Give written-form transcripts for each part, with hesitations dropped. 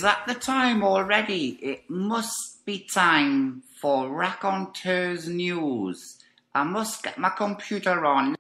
that the time already? It must be time for Raconteurs News. I must get my computer on.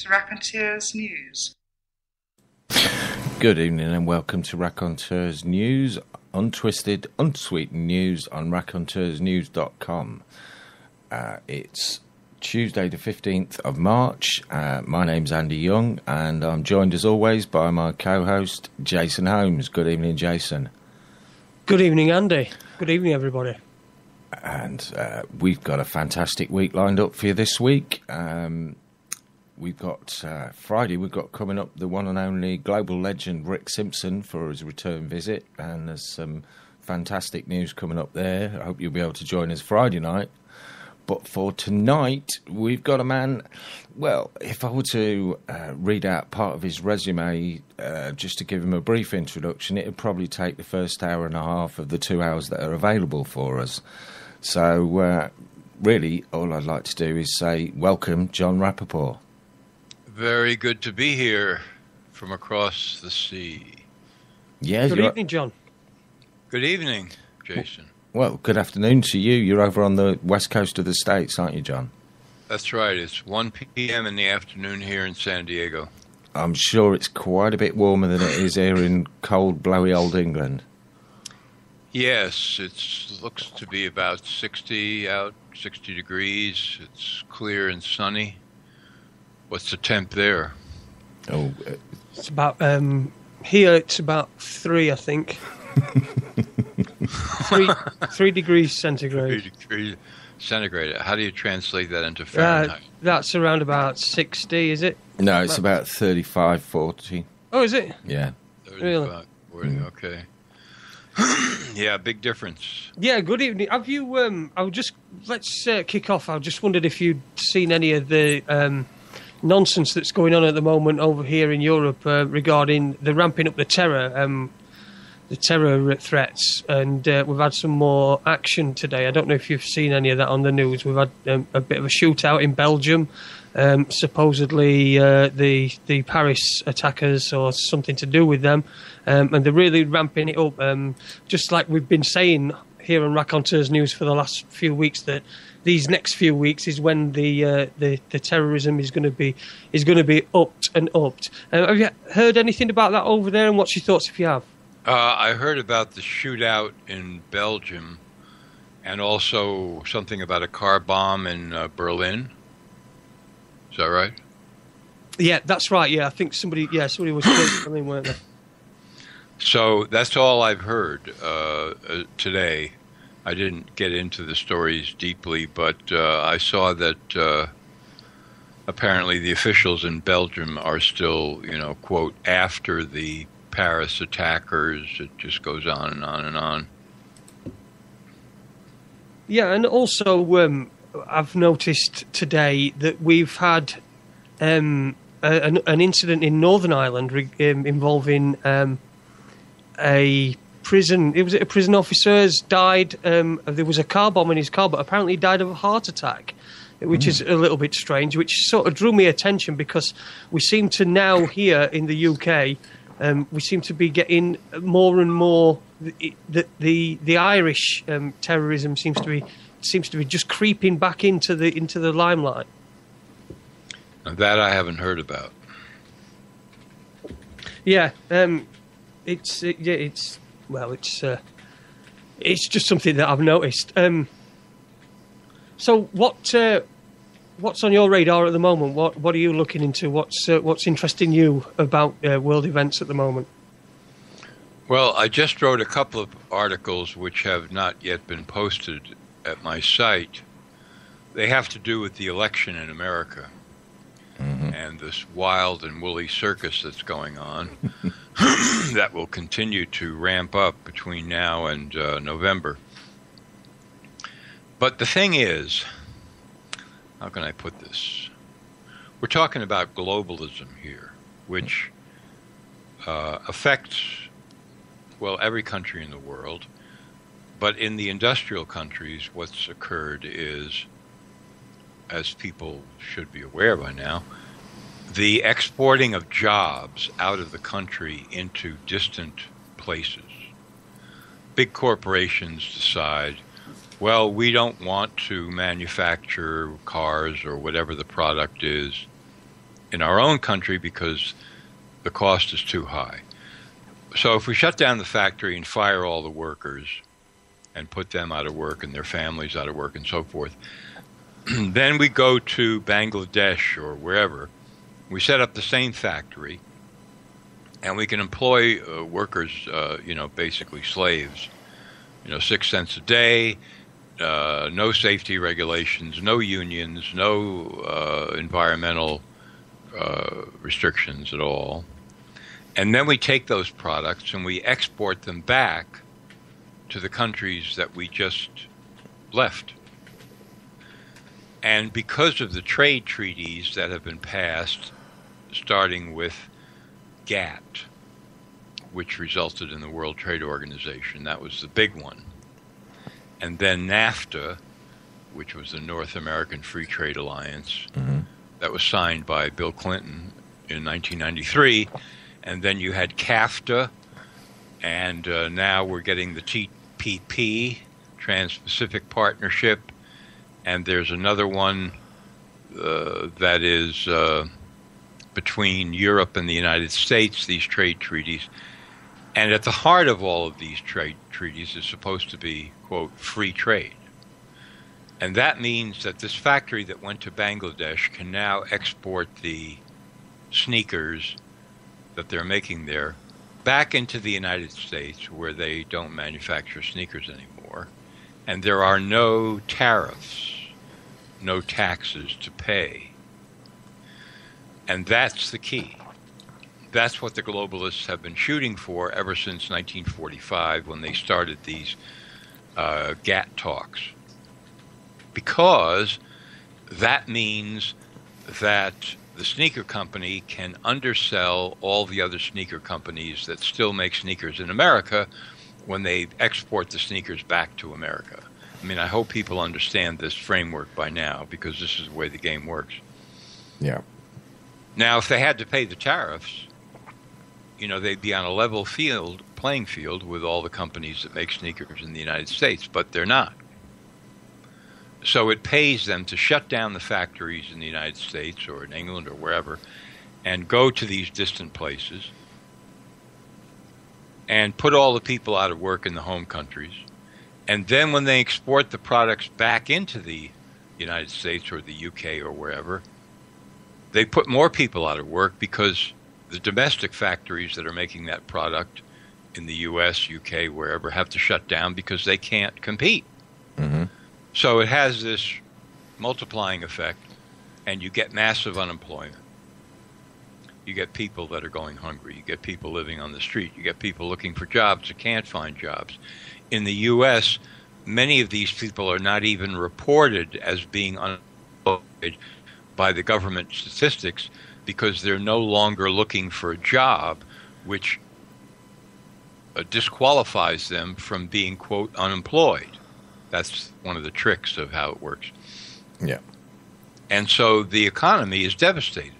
Raconteurs News. Good evening and welcome to Raconteurs News, untwisted, unsweetened news on raconteursnews.com. It's Tuesday the 15th of March. My name's Andy Young and I'm joined as always by my co-host Jason Holmes. Good evening, Jason. Good evening, Andy. Good evening, everybody. And we've got a fantastic week lined up for you this week. We've got Friday, we've got coming up the one and only global legend Rick Simpson for his return visit, and there's some fantastic news coming up there. I hope you'll be able to join us Friday night. But for tonight, we've got a man, well, if I were to read out part of his resume, just to give him a brief introduction, it would probably take the first hour and a half of the 2 hours that are available for us. So, really, all I'd like to do is say, welcome, Jon Rappoport. Very good to be here from across the sea. Yeah, good evening, John. Good evening, Jason. Well, good afternoon to you. You're over on the west coast of the States, aren't you, John? That's right. It's 1 p.m. in the afternoon here in San Diego. I'm sure it's quite a bit warmer than it is here in cold, blowy old England. Yes, it looks to be about 60 out, 60 degrees. It's clear and sunny. What's the temp there? Oh, it's about here. It's about 3, I think. 3 degrees centigrade. 3 degrees centigrade. How do you translate that into Fahrenheit? That's around about 60, is it? No, it's about 35, 40. Oh, is it? Yeah. 35, really? 40, okay. Yeah, big difference. Yeah, good evening. Have you? Let's kick off. I just wondered if you'd seen any of the nonsense that's going on at the moment over here in Europe regarding the ramping up the terror threats, and we've had some more action today. I don't know if you've seen any of that on the news. We've had a bit of a shootout in Belgium. Supposedly the Paris attackers or something to do with them, and they're really ramping it up. Just like we've been saying here on Raconteurs News for the last few weeks, that these next few weeks is when the terrorism is going to be upped and upped. Have you heard anything about that over there? And what's your thoughts if you have? I heard about the shootout in Belgium, and also something about a car bomb in Berlin. Is that right? Yeah, that's right. Yeah, I think somebody was killed. I mean, weren't they? So that's all I've heard today. I didn't get into the stories deeply, but I saw that apparently the officials in Belgium are still, quote, after the Paris attackers. It just goes on and on and on. Yeah, and also I've noticed today that we've had an incident in Northern Ireland involving a prison. It was a prison officer has died. There was a car bomb in his car, but apparently he died of a heart attack, which is a little bit strange. Which sort of drew me attention because we seem to now here in the UK, we seem to be getting more and more. The Irish terrorism seems to be just creeping back into the limelight. That I haven't heard about. Yeah, it's just something that I've noticed. So what's on your radar at the moment? What are you looking into? What's interesting you about world events at the moment? Well, I just wrote a couple of articles which have not yet been posted at my site. They have to do with the election in America and this wild and woolly circus that's going on that will continue to ramp up between now and November. But the thing is, how can I put this? We're talking about globalism here, which affects, well, every country in the world. But in the industrial countries, what's occurred is, as people should be aware by now, the exporting of jobs out of the country into distant places. Big corporations decide, well, we don't want to manufacture cars or whatever the product is in our own country because the cost is too high. So if we shut down the factory and fire all the workers and put them out of work and their families out of work and so forth, then we go to Bangladesh or wherever. We set up the same factory, and we can employ workers, basically slaves, 6 cents a day, no safety regulations, no unions, no environmental restrictions at all. And then we take those products and we export them back to the countries that we just left. And because of the trade treaties that have been passed, starting with GATT, which resulted in the World Trade Organization, that was the big one. And then NAFTA, which was the North American Free Trade Alliance, that was signed by Bill Clinton in 1993. And then you had CAFTA, and now we're getting the TPP, Trans-Pacific Partnership, and there's another one that is between Europe and the United States, these trade treaties. And at the heart of all of these trade treaties is supposed to be, quote, free trade. And that means that this factory that went to Bangladesh can now export the sneakers that they're making there back into the United States, where they don't manufacture sneakers anymore. And there are no tariffs, no taxes to pay. And that's the key. That's what the globalists have been shooting for ever since 1945, when they started these GATT talks. Because that means that the sneaker company can undersell all the other sneaker companies that still make sneakers in America when they export the sneakers back to America. I mean, I hope people understand this framework by now, because this is the way the game works. Yeah. Now, if they had to pay the tariffs, they'd be on a level playing field with all the companies that make sneakers in the United States, but they're not. So it pays them to shut down the factories in the United States or in England or wherever and go to these distant places and put all the people out of work in the home countries. And then when they export the products back into the United States or the UK or wherever, they put more people out of work, because the domestic factories that are making that product in the US, UK, wherever, have to shut down because they can't compete. Mm-hmm. So it has this multiplying effect, and you get massive unemployment. You get people that are going hungry. You get people living on the street. You get people looking for jobs that can't find jobs. In the U.S., many of these people are not even reported as being unemployed by the government statistics, because they're no longer looking for a job, which disqualifies them from being, quote, unemployed. That's one of the tricks of how it works. Yeah. And so the economy is devastated.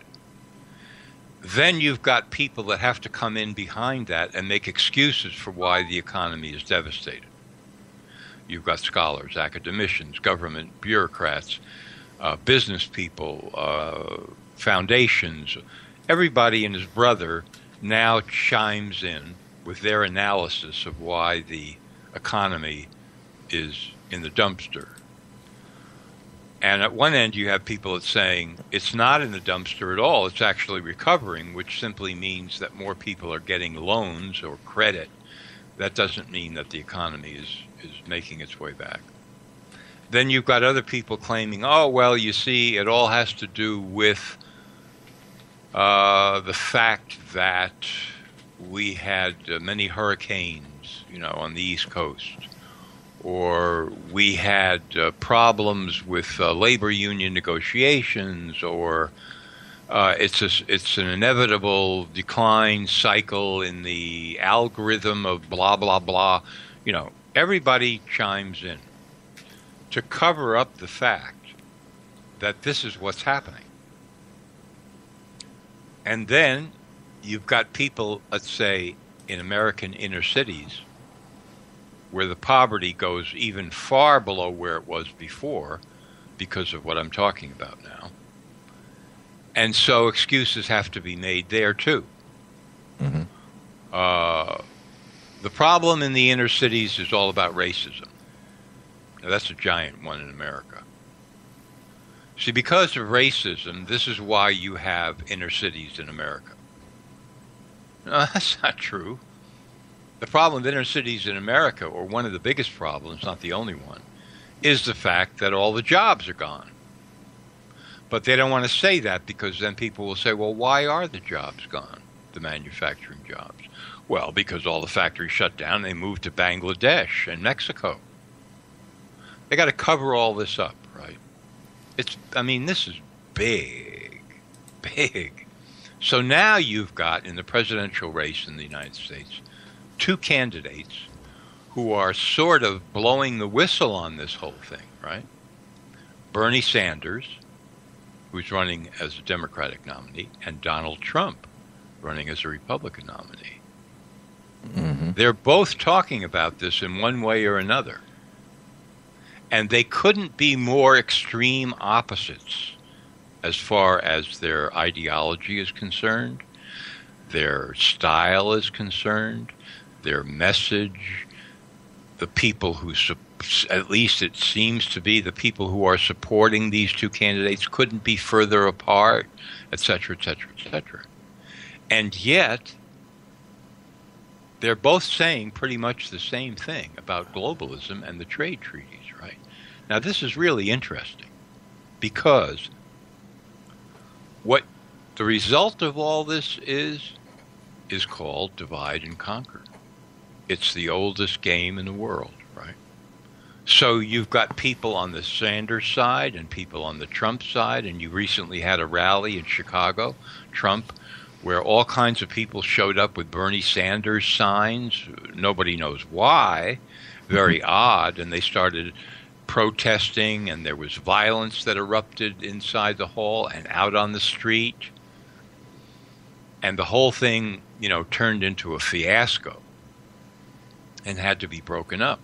Then you've got people that have to come in behind that and make excuses for why the economy is devastated. You've got scholars, academicians, government bureaucrats, business people, foundations. Everybody and his brother now chimes in with their analysis of why the economy is in the dumpster. And at one end, you have people that's saying it's not in the dumpster at all. It's actually recovering, which simply means that more people are getting loans or credit. That doesn't mean that the economy is making its way back. Then you've got other people claiming, oh, well, you see, it all has to do with the fact that we had many hurricanes, on the East Coast. Or we had problems with labor union negotiations, or it's an inevitable decline cycle in the algorithm of blah, blah, blah. Everybody chimes in to cover up the fact that this is what's happening. And then you've got people, let's say, in American inner cities, where the poverty goes even far below where it was before because of what I'm talking about now. And so excuses have to be made there too. Mm-hmm. The problem in the inner cities is all about racism. Now, that's a giant one in America. See, because of racism, this is why you have inner cities in America. No, that's not true. The problem with inner cities in America, or one of the biggest problems, not the only one, is the fact that all the jobs are gone. But they don't want to say that because then people will say, well, why are the jobs gone, the manufacturing jobs? Well, because all the factories shut down, they moved to Bangladesh and Mexico. They got to cover all this up, right? This is big, big. So now you've got, in the presidential race in the United States, two candidates who are sort of blowing the whistle on this whole thing, right? Bernie Sanders, who's running as a Democratic nominee, and Donald Trump, running as a Republican nominee. Mm-hmm. They're both talking about this in one way or another. And they couldn't be more extreme opposites as far as their ideology is concerned, their style is concerned, their message, the people who, at least it seems to be, the people who are supporting these two candidates couldn't be further apart, et cetera, et cetera, et cetera. And yet, they're both saying pretty much the same thing about globalism and the trade treaties, right? Now, this is really interesting because what the result of all this is called divide and conquer. It's the oldest game in the world, right? So you've got people on the Sanders side and people on the Trump side, and you recently had a rally in Chicago, Trump, where all kinds of people showed up with Bernie Sanders signs. Nobody knows why. Very odd. And they started protesting, and there was violence that erupted inside the hall and out on the street. And the whole thing, turned into a fiasco and had to be broken up,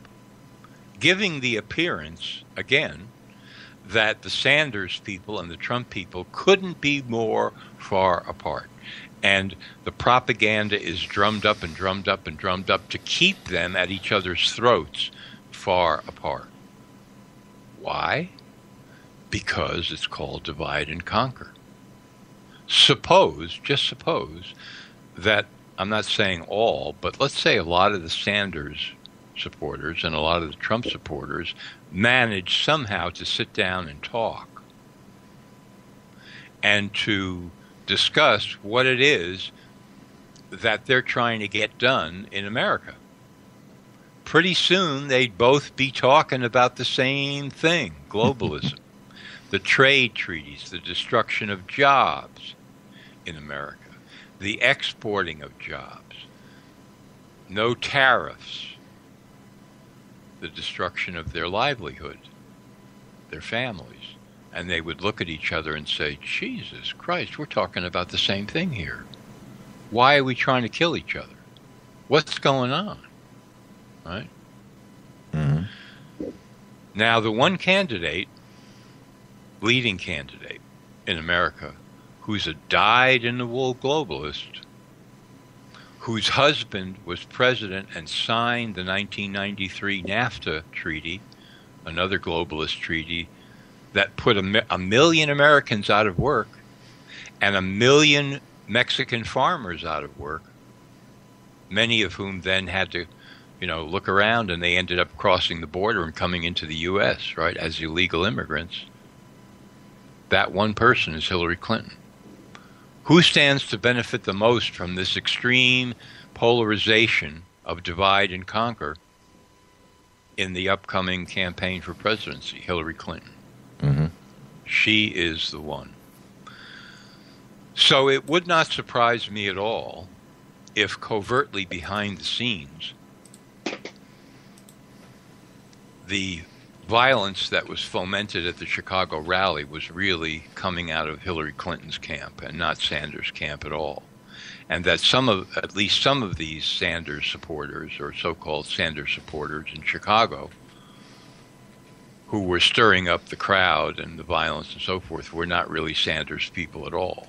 giving the appearance, again, that the Sanders people and the Trump people couldn't be more far apart. And the propaganda is drummed up and drummed up and drummed up to keep them at each other's throats far apart. Why? Because it's called divide and conquer. Just suppose, that, I'm not saying all, but let's say a lot of the Sanders supporters and a lot of the Trump supporters managed somehow to sit down and talk and to discuss what it is that they're trying to get done in America. Pretty soon they'd both be talking about the same thing, globalism, the trade treaties, the destruction of jobs in America, the exporting of jobs, no tariffs, the destruction of their livelihood, their families. And they would look at each other and say, Jesus Christ, we're talking about the same thing here. Why are we trying to kill each other? What's going on? Right? Mm-hmm. Now, the one candidate, leading candidate in America, who's a dyed-in-the-wool globalist, whose husband was president and signed the 1993 NAFTA treaty, another globalist treaty, that put a million Americans out of work and 1 million Mexican farmers out of work, many of whom then had to, look around, and they ended up crossing the border and coming into the U.S., right, as illegal immigrants. That one person is Hillary Clinton. Who stands to benefit the most from this extreme polarization of divide and conquer in the upcoming campaign for presidency? Hillary Clinton. Mm-hmm. She is the one. So it would not surprise me at all if covertly behind the scenes, the violence that was fomented at the Chicago rally was really coming out of Hillary Clinton's camp and not Sanders' camp at all. And that at least some of these Sanders supporters, or so-called Sanders supporters in Chicago, who were stirring up the crowd and the violence and so forth, were not really Sanders people at all.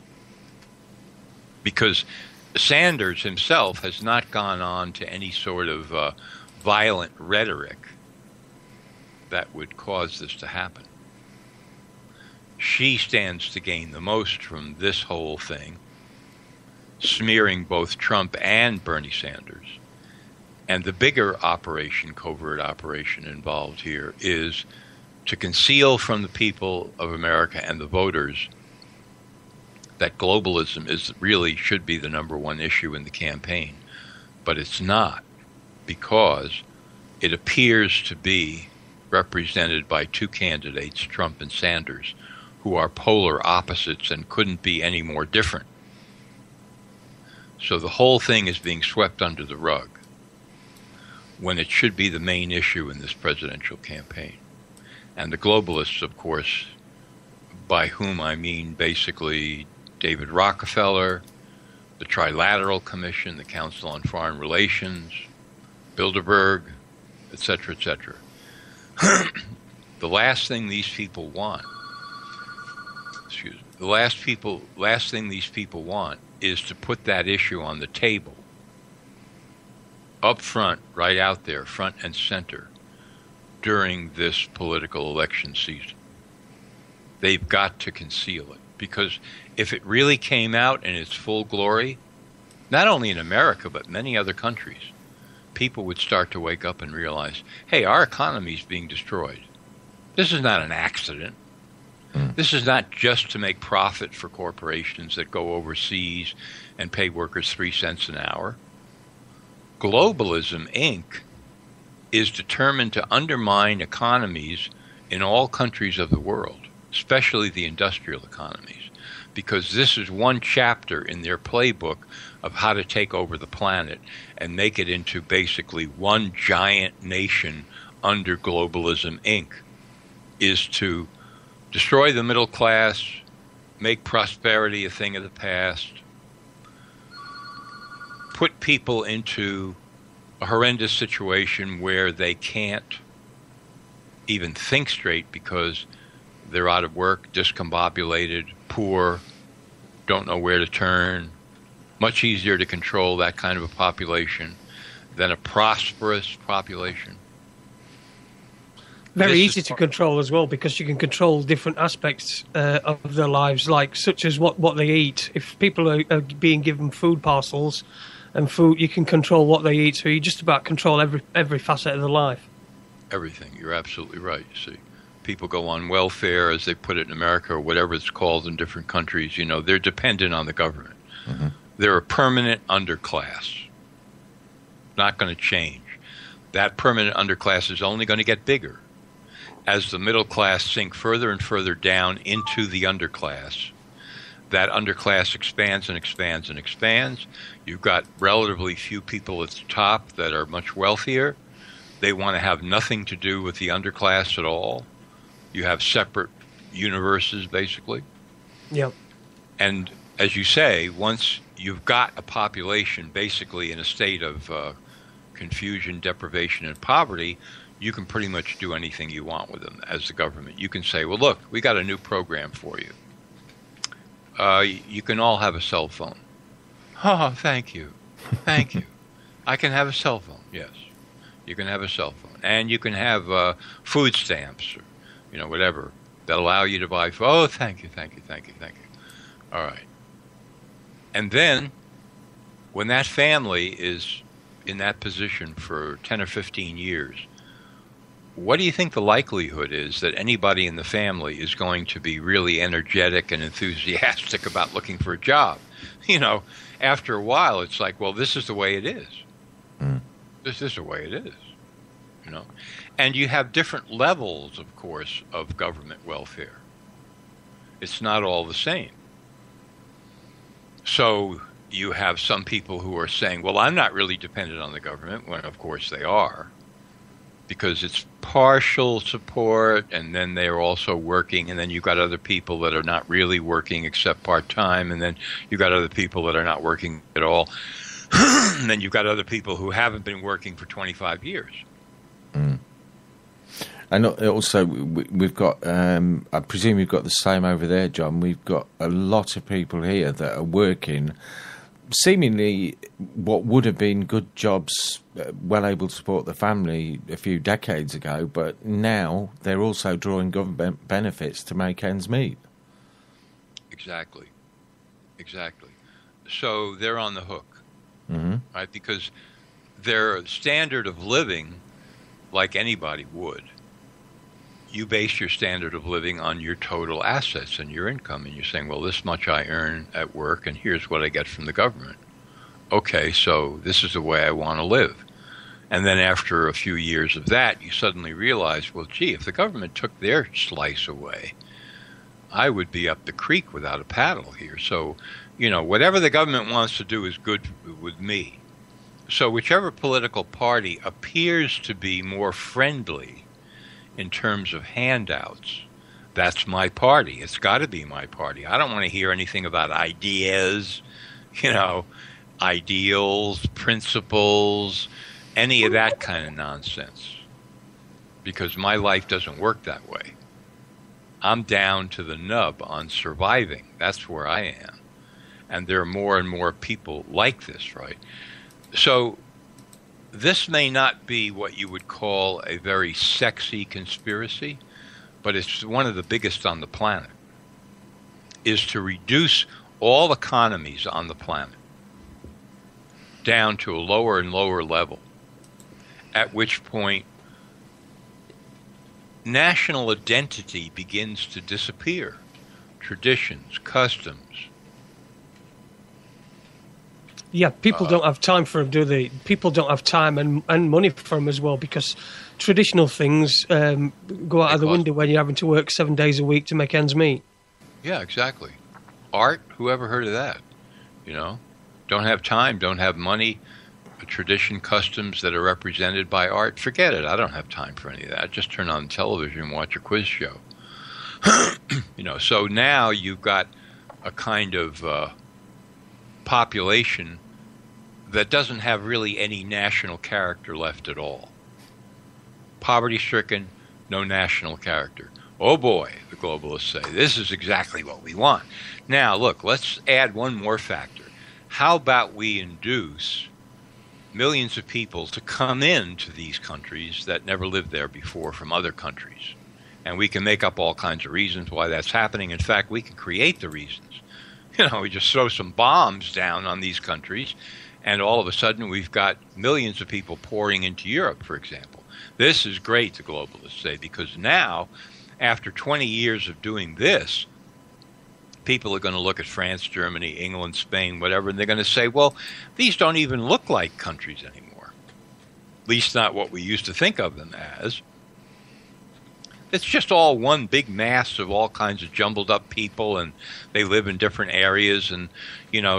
Because Sanders himself has not gone on to any sort of violent rhetoric that would cause this to happen. She stands to gain the most from this whole thing, smearing both Trump and Bernie Sanders. And the bigger operation, covert operation involved here, is to conceal from the people of America and the voters that globalism should be the number one issue in the campaign. But it's not, because it appears to be represented by two candidates, Trump and Sanders, who are polar opposites and couldn't be any more different. So the whole thing is being swept under the rug when it should be the main issue in this presidential campaign. And the globalists, of course, by whom I mean basically David Rockefeller, the Trilateral Commission, the Council on Foreign Relations, Bilderberg, etc., etc. The last thing these people want, the last thing these people want is to put that issue on the table, up front, right out there, front and center, during this political election season. They've got to conceal it, because if it really came out in its full glory, not only in America but many other countries, people would start to wake up and realize, hey, our economy is being destroyed. This is not an accident. This is not just to make profit for corporations that go overseas and pay workers 3 cents an hour. Globalism, Inc. is determined to undermine economies in all countries of the world, especially the industrial economies, because this is one chapter in their playbook of how to take over the planet and make it into basically one giant nation under Globalism, Inc., is to destroy the middle class, make prosperity a thing of the past, put people into a horrendous situation where they can't even think straight because they're out of work, discombobulated, poor, don't know where to turn. Much easier to control that kind of a population than a prosperous population. Very easy to control as well, because you can control different aspects of their lives, like such as what they eat. If people are being given food parcels and food, you can control what they eat. So you just about control every facet of their life. Everything. You're absolutely right. You see, people go on welfare, as they put it in America, or whatever it's called in different countries. They're dependent on the government. Mm-hmm. They're a permanent underclass. Not going to change. That permanent underclass is only going to get bigger as the middle class sink further and further down into the underclass. That underclass expands and expands and expands. You've got relatively few people at the top that are much wealthier. They want to have nothing to do with the underclass at all. You have separate universes, basically. Yep. And as you say, once you've got a population basically in a state of confusion, deprivation, and poverty, you can pretty much do anything you want with them as the government. You can say, well, look, we got a new program for you. You can all have a cell phone. Oh, thank you. Thank you. I can have a cell phone. Yes, you can have a cell phone, and you can have food stamps, or, whatever that allow you to buy. Oh, thank you, thank you, thank you, thank you. All right. And then, when that family is in that position for 10 or 15 years, what do you think the likelihood is that anybody in the family is going to be really energetic and enthusiastic about looking for a job? After a while, it's like, well, this is the way it is. This is the way it is. And you have different levels, of course, of government welfare. It's not all the same. So you have some people who are saying, well, I'm not really dependent on the government, when of course they are, because it's partial support, and then they're also working, and then you've got other people that are not really working except part-time, and then you've got other people that are not working at all, and then you've got other people who haven't been working for 25 years. And also, we've got, I presume you've got the same over there, John. We've got a lot of people here that are working seemingly what would have been good jobs, well able to support the family a few decades ago, but now they're also drawing government benefits to make ends meet. Exactly. So they're on the hook, right? Because their standard of living, like anybody would, you base your standard of living on your total assets and your income, and you're saying, well, this much I earn at work, and here's what I get from the government. Okay, so this is the way I want to live. And then after a few years of that, you suddenly realize, well, gee, if the government took their slice away, I would be up the creek without a paddle here. So, whatever the government wants to do is good with me. So whichever political party appears to be more friendly in terms of handouts, that's my party. It's got to be my party. I don't want to hear anything about ideas, ideals, principles, any of that kind of nonsense, because my life doesn't work that way. I'm down to the nub on surviving. That's where I am. And there are more and more people like this, right? So this may not be what you would call a very sexy conspiracy, but it's one of the biggest on the planet, is to reduce all economies on the planet down to a lower and lower level, at which point national identity begins to disappear, traditions, customs. Yeah, people don't have time for them, do they? People don't have time and money for them as well, because traditional things go out of the window when you're having to work 7 days a week to make ends meet. Yeah, exactly. Art, whoever heard of that? Don't have time, don't have money, tradition, customs that are represented by art. Forget it. I don't have time for any of that. Just turn on television and watch a quiz show. So now you've got a kind of population that doesn't have really any national character left at all. Poverty-stricken, no national character. Oh boy, the globalists say, this is exactly what we want. Now, look, let's add one more factor. How about we induce millions of people to come into these countries that never lived there before from other countries? And we can make up all kinds of reasons why that's happening. In fact, we can create the reasons. We just throw some bombs down on these countries, and all of a sudden we've got millions of people pouring into Europe, for example. This is great, the globalists say, because now, after 20 years of doing this, people are going to look at France, Germany, England, Spain, whatever, and they're going to say, well, these don't even look like countries anymore. At least not what we used to think of them as. It's just all one big mass of all kinds of jumbled up people, and they live in different areas, and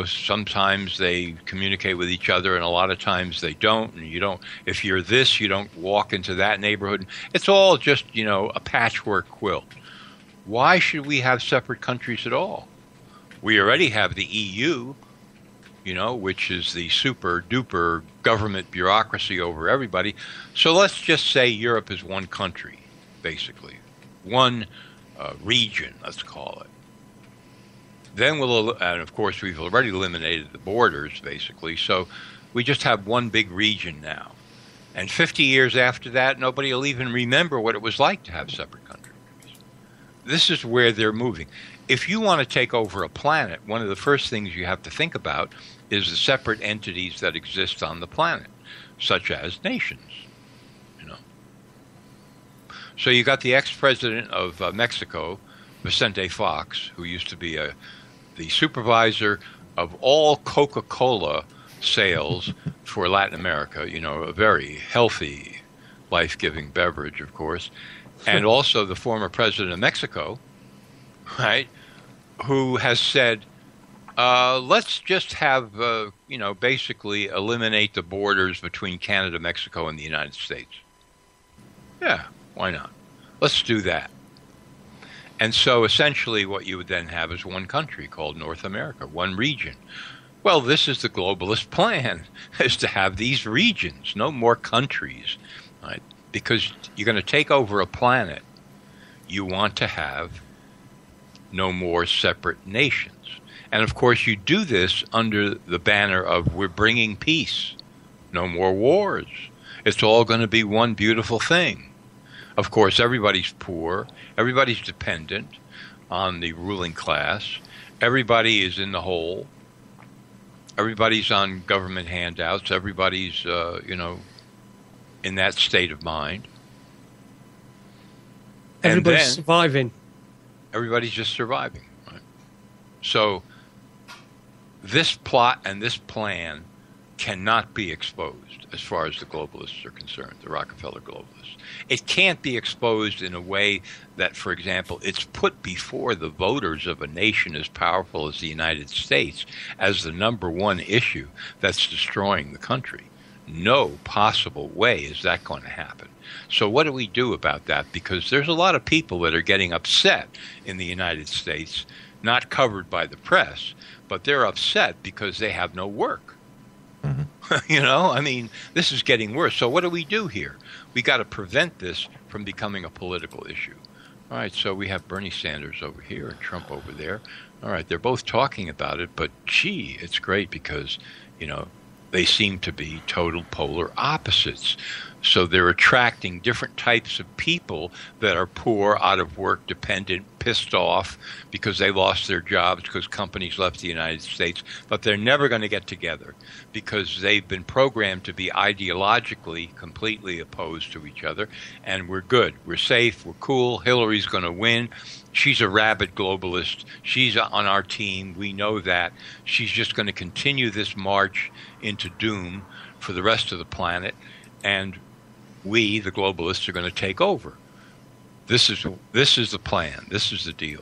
sometimes they communicate with each other, and a lot of times they don't. And you don't. If you're this, you don't walk into that neighborhood. It's all just a patchwork quilt. Why should we have separate countries at all? We already have the EU, which is the super duper government bureaucracy over everybody. So let's just say Europe is one country. Basically, one region, let's call it. Then and of course we've already eliminated the borders basically, so we just have one big region now. And 50 years after that, nobody will even remember what it was like to have separate countries. This is where they're moving. If you want to take over a planet, one of the first things you have to think about is the separate entities that exist on the planet, such as nations. So you got the ex-president of Mexico, Vicente Fox, who used to be the supervisor of all Coca-Cola sales for Latin America, a very healthy, life-giving beverage, of course, and also the former president of Mexico, right, who has said, let's just have, basically eliminate the borders between Canada, Mexico, and the United States. Yeah, why not? Let's do that. And so essentially what you would then have is one country called North America, one region. Well, this is the globalist plan, is to have these regions, no more countries, right? Because you're going to take over a planet, you want to have no more separate nations. And of course you do this under the banner of we're bringing peace, no more wars. It's all going to be one beautiful thing. Of course, everybody's poor, everybody's dependent on the ruling class, everybody is in the hole, everybody's on government handouts, everybody's, in that state of mind. Everybody's surviving. Everybody's just surviving. Right? So this plot and this plan cannot be exposed as far as the globalists are concerned, the Rockefeller globalists. It can't be exposed in a way that, for example, it's put before the voters of a nation as powerful as the United States as the number one issue that's destroying the country. No possible way is that going to happen. So what do we do about that? Because there's a lot of people that are getting upset in the United States, not covered by the press, but they're upset because they have no work. Mm-hmm. This is getting worse. So what do we do here? We got to prevent this from becoming a political issue. All right, so we have Bernie Sanders over here and Trump over there. All right, they're both talking about it, but gee, it's great because, they seem to be total polar opposites. So they're attracting different types of people that are poor, out of work, dependent, pissed off because they lost their jobs because companies left the United States. But they're never going to get together because they've been programmed to be ideologically completely opposed to each other. And we're good. We're safe. We're cool. Hillary's going to win. She's a rabid globalist. She's on our team. We know that. She's just going to continue this march into doom for the rest of the planet. And we, the globalists, are going to take over. This is the plan. This is the deal.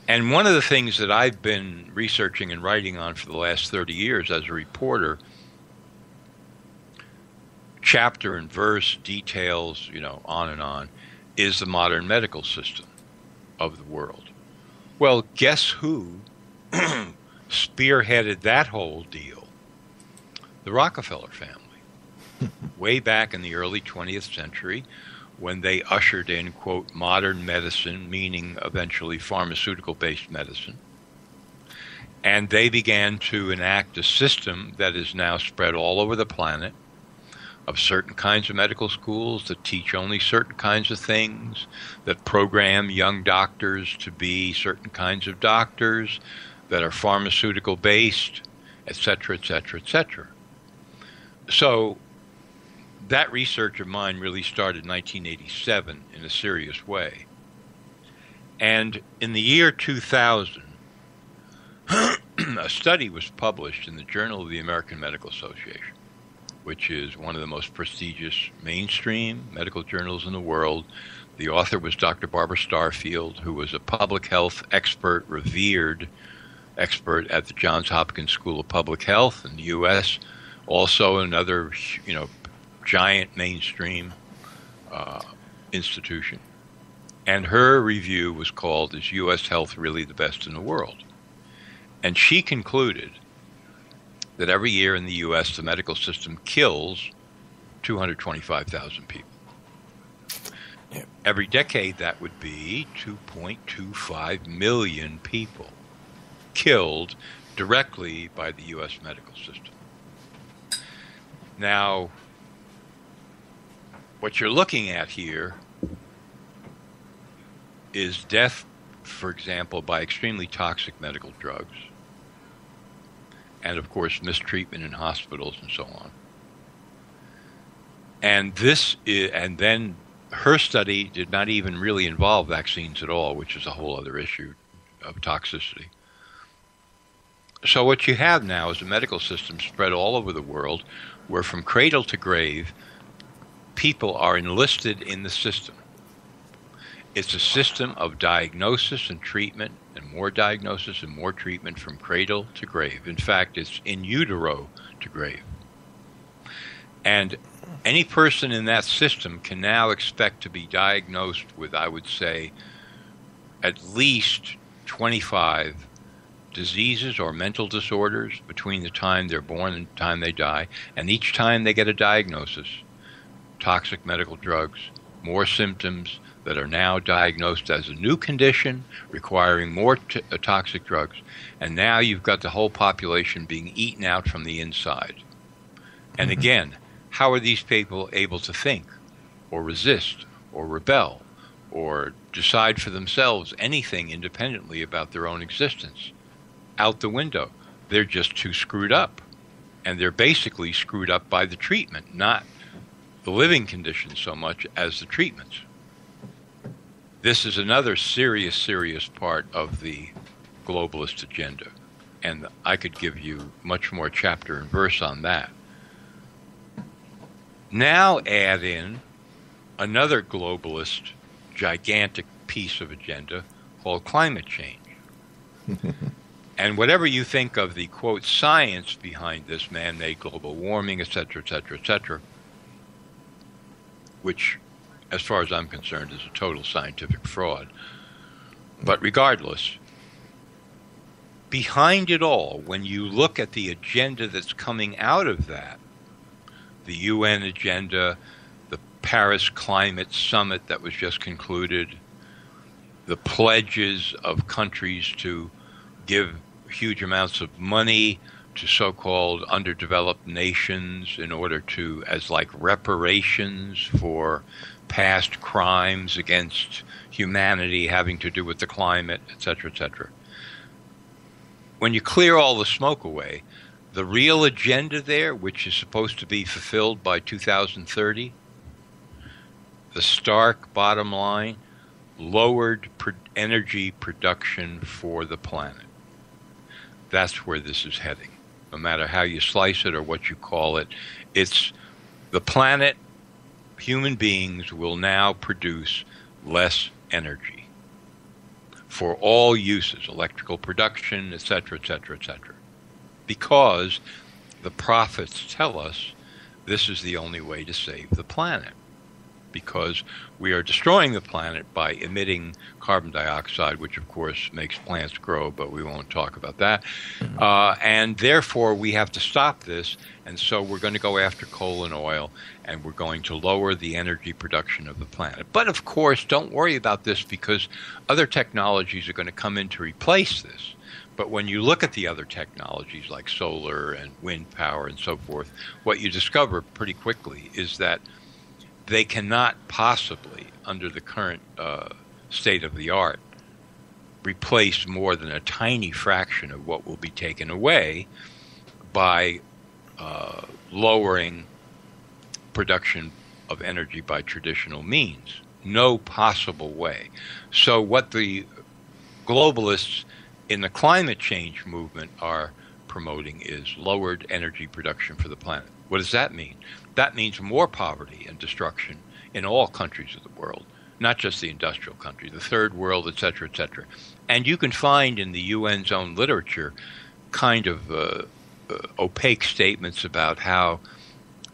And one of the things that I've been researching and writing on for the last 30 years as a reporter, chapter and verse, details, on and on, is the modern medical system of the world. Well, guess who spearheaded that whole deal? The Rockefeller family. Way back in the early 20th century, when they ushered in, quote, modern medicine, meaning eventually pharmaceutical-based medicine, and they began to enact a system that is now spread all over the planet of certain kinds of medical schools that teach only certain kinds of things, that program young doctors to be certain kinds of doctors, that are pharmaceutical-based, etc., etc., etc. So that research of mine really started in 1987 in a serious way. And in the year 2000, a study was published in the Journal of the American Medical Association, which is one of the most prestigious mainstream medical journals in the world. The author was Dr. Barbara Starfield, who was a public health expert, revered expert at the Johns Hopkins School of Public Health in the U.S., also another, giant mainstream institution. And her review was called, Is U.S. Health Really the Best in the World? And she concluded that every year in the U.S. the medical system kills 225,000 people. Every decade that would be 2.25 million people. killed directly by the U.S. medical system. Now, what you're looking at here is death, for example, by extremely toxic medical drugs, and of course mistreatment in hospitals and so on. And then her study did not even really involve vaccines at all, which is a whole other issue of toxicity. So what you have now is a medical system spread all over the world where from cradle to grave, people are enlisted in the system. It's a system of diagnosis and treatment, and more diagnosis and more treatment from cradle to grave. In fact, it's in utero to grave. And any person in that system can now expect to be diagnosed with, I would say, at least 25 diseases or mental disorders between the time they're born and the time they die. And each time they get a diagnosis, toxic medical drugs, more symptoms that are now diagnosed as a new condition requiring more toxic drugs. And now you've got the whole population being eaten out from the inside. And again, how are these people able to think or resist or rebel or decide for themselves anything independently about their own existence? Out the window. They're just too screwed up. And they're basically screwed up by the treatment, not the living conditions so much as the treatments. This is another serious part of the globalist agenda. And I could give you much more chapter and verse on that. Now add in another globalist, gigantic piece of agenda called climate change. And whatever you think of the, quote, science behind this, man-made global warming, et cetera, which, as far as I'm concerned, is a total scientific fraud. But regardless, behind it all, when you look at the agenda that's coming out of that, the UN agenda, the Paris Climate Summit that was just concluded, the pledges of countries to give huge amounts of money to so-called underdeveloped nations in order to, as like reparations for past crimes against humanity having to do with the climate, et cetera, when you clear all the smoke away, the real agenda there, which is supposed to be fulfilled by 2030, the stark bottom line, lowered energy production for the planet. That's where this is heading. No matter how you slice it or what you call it, it's the planet, human beings will now produce less energy for all uses, electrical production, et cetera, because the prophets tell us this is the only way to save the planet. Because we are destroying the planet by emitting carbon dioxide, which of course makes plants grow, but we won't talk about that. And therefore we have to stop this, and so we're going to go after coal and oil, and we're going to lower the energy production of the planet. But of course, don't worry about this because other technologies are going to come in to replace this. But when you look at the other technologies like solar and wind power and so forth, what you discover pretty quickly is that they cannot possibly, under the current state of the art, replace more than a tiny fraction of what will be taken away by lowering production of energy by traditional means. No possible way. So what the globalists in the climate change movement are promoting is lowered energy production for the planet. What does that mean? That means more poverty and destruction in all countries of the world, not just the industrial countries, the third world, et cetera, et cetera. And you can find in the UN's own literature kind of opaque statements about how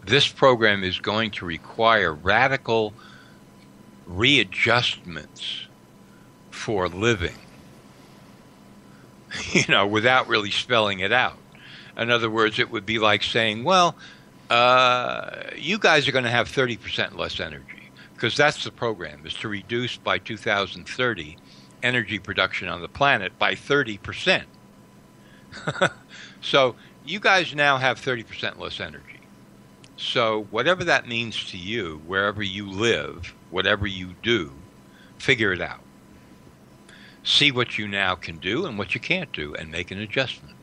this program is going to require radical readjustments for living, without really spelling it out. In other words, it would be like saying, well, you guys are going to have 30% less energy, because that's the program, is to reduce by 2030 energy production on the planet by 30%. So you guys now have 30% less energy. So whatever that means to you, wherever you live, whatever you do, figure it out. See what you now can do and what you can't do and make an adjustment.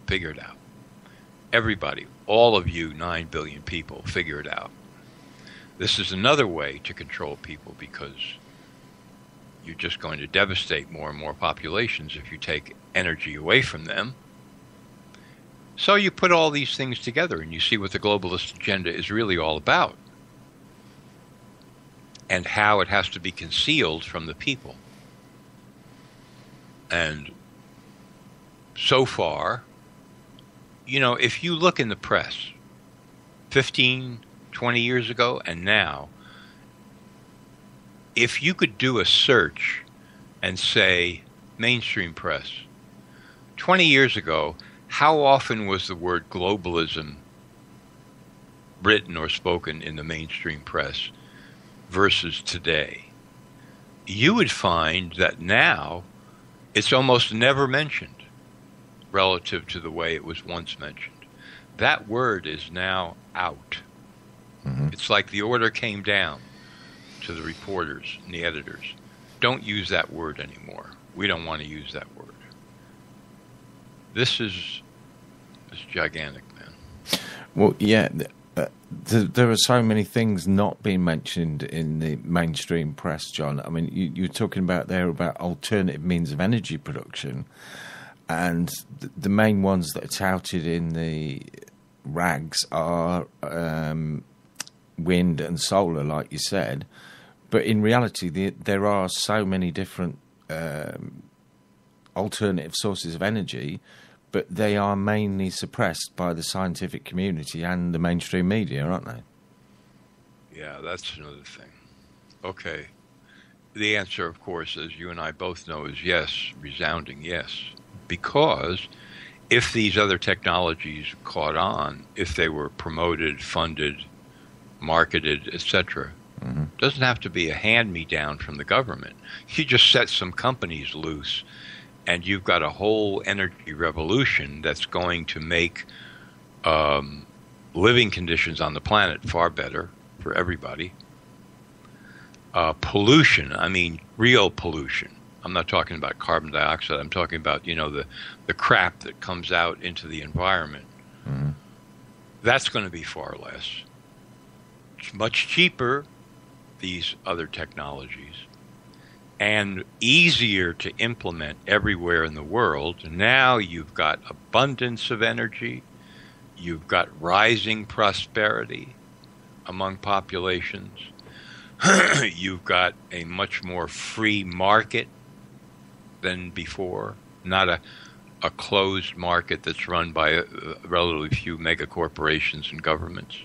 Figure it out. Everybody, all of you 9 billion people, figure it out. This is another way to control people because you're just going to devastate more and more populations if you take energy away from them. So you put all these things together and you see what the globalist agenda is really all about and how it has to be concealed from the people. And so far, if you look in the press 15, 20 years ago and now, if you could do a search and say mainstream press, 20 years ago, how often was the word globalism written or spoken in the mainstream press versus today? You would find that now it's almost never mentioned relative to the way it was once mentioned. That word is now out. Mm-hmm. It's like the order came down to the reporters and the editors. Don't use that word anymore. We don't want to use that word. This is gigantic, man. Well, yeah, there are so many things not being mentioned in the mainstream press, John. I mean, you're talking about alternative means of energy production, and the main ones that are touted in the rags are wind and solar, like you said. But in reality, there are so many different alternative sources of energy, but they are mainly suppressed by the scientific community and the mainstream media, aren't they? Yeah, that's another thing. Okay. The answer, of course, as you and I both know, is yes, resounding yes. Because if these other technologies caught on, if they were promoted, funded, marketed, etc., mm-hmm. doesn't have to be a hand-me-down from the government. You just set some companies loose, and you've got a whole energy revolution that's going to make living conditions on the planet far better for everybody. Pollution, I mean real pollution. I'm not talking about carbon dioxide. I'm talking about, the crap that comes out into the environment. Mm-hmm. That's going to be far less. It's much cheaper, these other technologies, and easier to implement everywhere in the world. Now you've got abundance of energy. You've got rising prosperity among populations. You've got a much more free market than before, not a closed market that's run by relatively few mega corporations and governments.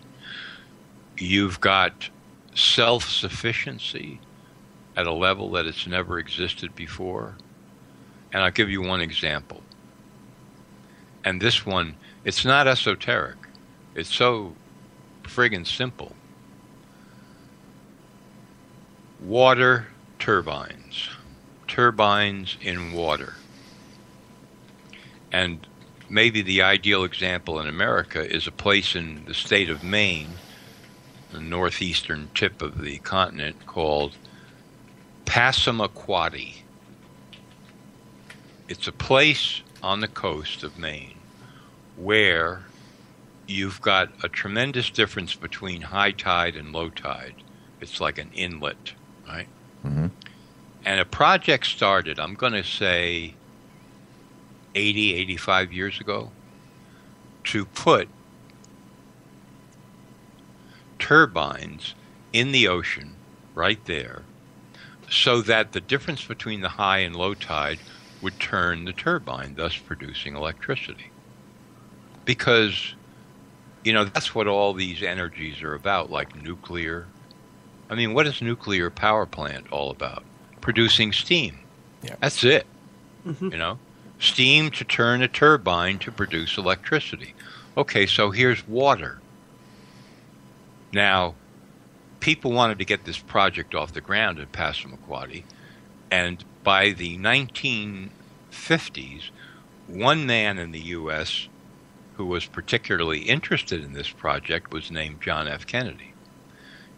You've got self-sufficiency at a level that it's never existed before. And I'll give you one example. And this one, it's not esoteric. It's so friggin' simple. Water turbines. Turbines in water. And maybe the ideal example in America is a place in the state of Maine, the northeastern tip of the continent, called Passamaquoddy. It's a place on the coast of Maine where you've got a tremendous difference between high tide and low tide. It's like an inlet, right? Mm-hmm. And a project started, I'm going to say 80, 85 years ago, to put turbines in the ocean right there so that the difference between the high and low tide would turn the turbine, thus producing electricity. Because, that's what all these energies are about, like nuclear. I mean, what is nuclear power plant all about? Producing steam. Yeah. That's it. Mm-hmm. Steam to turn a turbine to produce electricity. Okay, so here's water. Now, people wanted to get this project off the ground in Passamaquoddy, and by the 1950s, one man in the U.S. who was particularly interested in this project was named John F. Kennedy.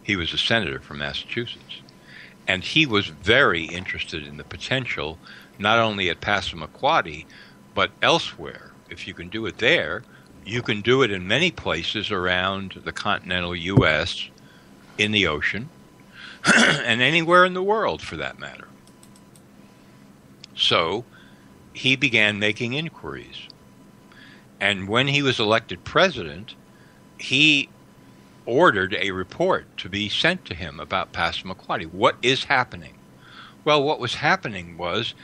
He was a senator from Massachusetts. And he was very interested in the potential, not only at Passamaquoddy, but elsewhere. If you can do it there, you can do it in many places around the continental U.S., in the ocean, and anywhere in the world for that matter. So he began making inquiries. And when he was elected president, he ordered a report to be sent to him about Passamaquoddy. What is happening? Well, what was happening was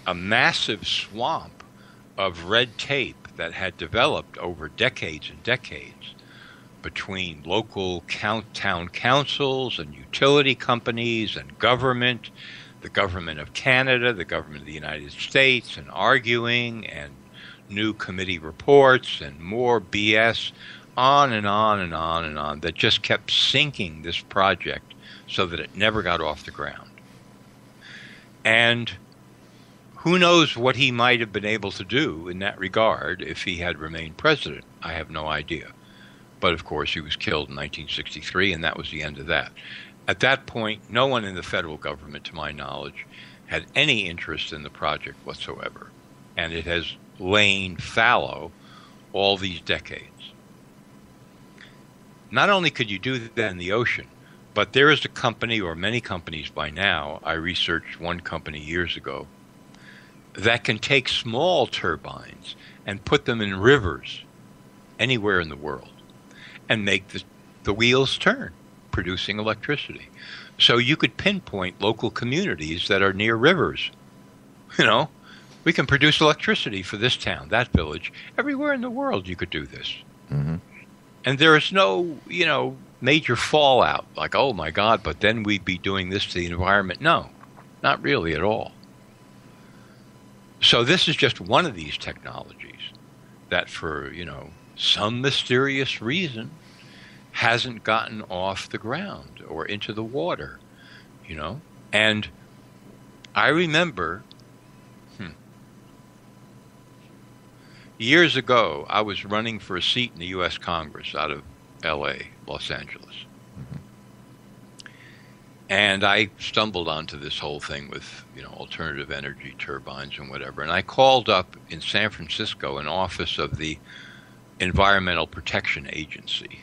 a massive swamp of red tape that had developed over decades and decades between local town councils and utility companies and government, the government of Canada, the government of the United States, and arguing, and new committee reports, and more BS, on and on and on and on, that just kept sinking this project so that it never got off the ground. And who knows what he might have been able to do in that regard if he had remained president? I have no idea. But of course, he was killed in 1963, and that was the end of that. At that point, no one in the federal government, to my knowledge, had any interest in the project whatsoever. And it has lain fallow all these decades. Not only could you do that in the ocean, but there is a company, or many companies by now, I researched one company years ago, that can take small turbines and put them in rivers anywhere in the world and make the wheels turn, producing electricity. So you could pinpoint local communities that are near rivers. You know, we can produce electricity for this town, that village. Everywhere in the world you could do this. Mm-hmm. And there is no, major fallout, like, oh my God, but then we'd be doing this to the environment. No, not really at all. So this is just one of these technologies that for, some mysterious reason hasn't gotten off the ground or into the water, And I remember years ago, I was running for a seat in the U.S. Congress out of L.A., Los Angeles. Mm-hmm. And I stumbled onto this whole thing with, alternative energy turbines and whatever. And I called up in San Francisco an office of the Environmental Protection Agency,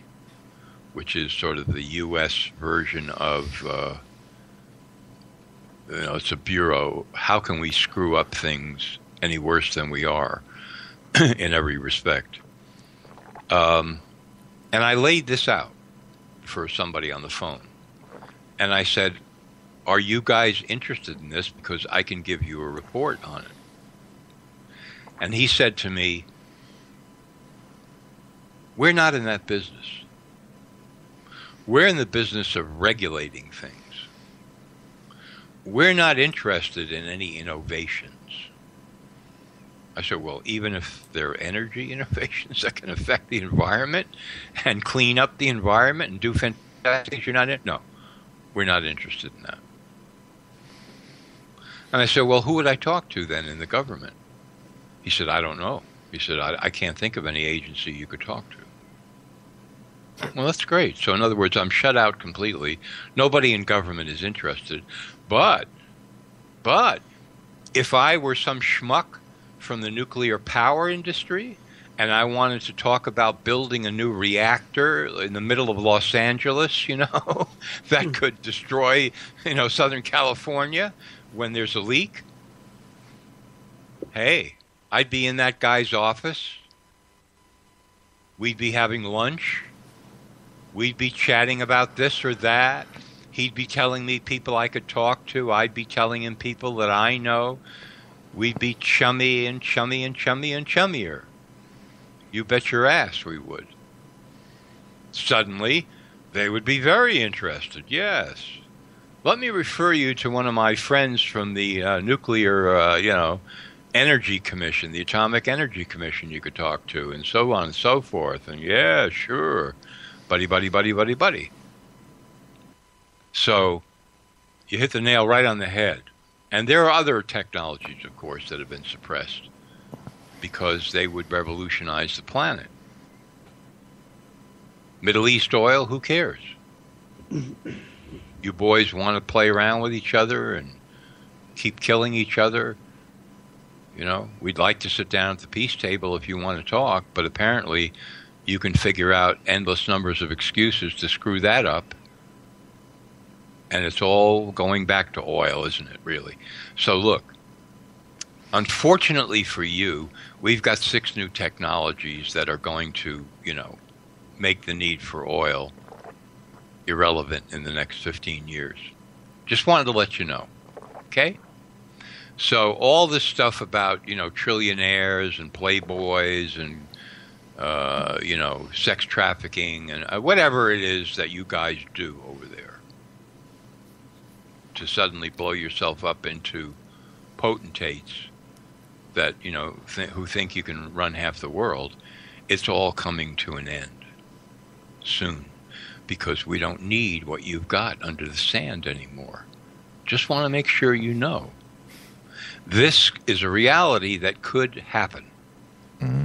which is sort of the U.S. version of, it's a bureau. How can we screw up things any worse than we are in every respect? And I laid this out for somebody on the phone. And I said, are you guys interested in this? Because I can give you a report on it. And he said to me, we're not in that business. We're in the business of regulating things. We're not interested in any innovations. I said, well, even if there are energy innovations that can affect the environment and clean up the environment and do fantastic things, you're not in? No, we're not interested in that. And I said, well, who would I talk to then in the government? He said, I don't know. He said, I can't think of any agency you could talk to. Well, that's great. So in other words, I'm shut out completely. Nobody in government is interested. But if I were some schmuck from the nuclear power industry and I wanted to talk about building a new reactor in the middle of Los Angeles, that could destroy, Southern California when there's a leak, hey, I'd be in that guy's office. We'd be having lunch. We'd be chatting about this or that. He'd be telling me people I could talk to. I'd be telling him people that I know. We'd be chummy and chummy and chummy and chummier. You bet your ass we would. Suddenly, they would be very interested, yes. Let me refer you to one of my friends from the nuclear, energy commission, the Atomic Energy Commission you could talk to, and so on and so forth. And yeah, sure. Buddy, buddy, buddy, buddy, buddy. So you hit the nail right on the head. And there are other technologies, of course, that have been suppressed because they would revolutionize the planet. Middle East oil, who cares? You boys want to play around with each other and keep killing each other? You know, we'd like to sit down at the peace table if you want to talk, but apparently you can figure out endless numbers of excuses to screw that up. And it's all going back to oil, isn't it, really? So look, unfortunately for you, we've got 6 new technologies that are going to, make the need for oil irrelevant in the next 15 years. Just wanted to let you know, okay? So all this stuff about, trillionaires and playboys and, sex trafficking and whatever it is that you guys do over there to suddenly blow yourself up into potentates that, who think you can run half the world, it's all coming to an end soon because we don't need what you've got under the sand anymore. Just want to make sure you know. This is a reality that could happen. Mm-hmm.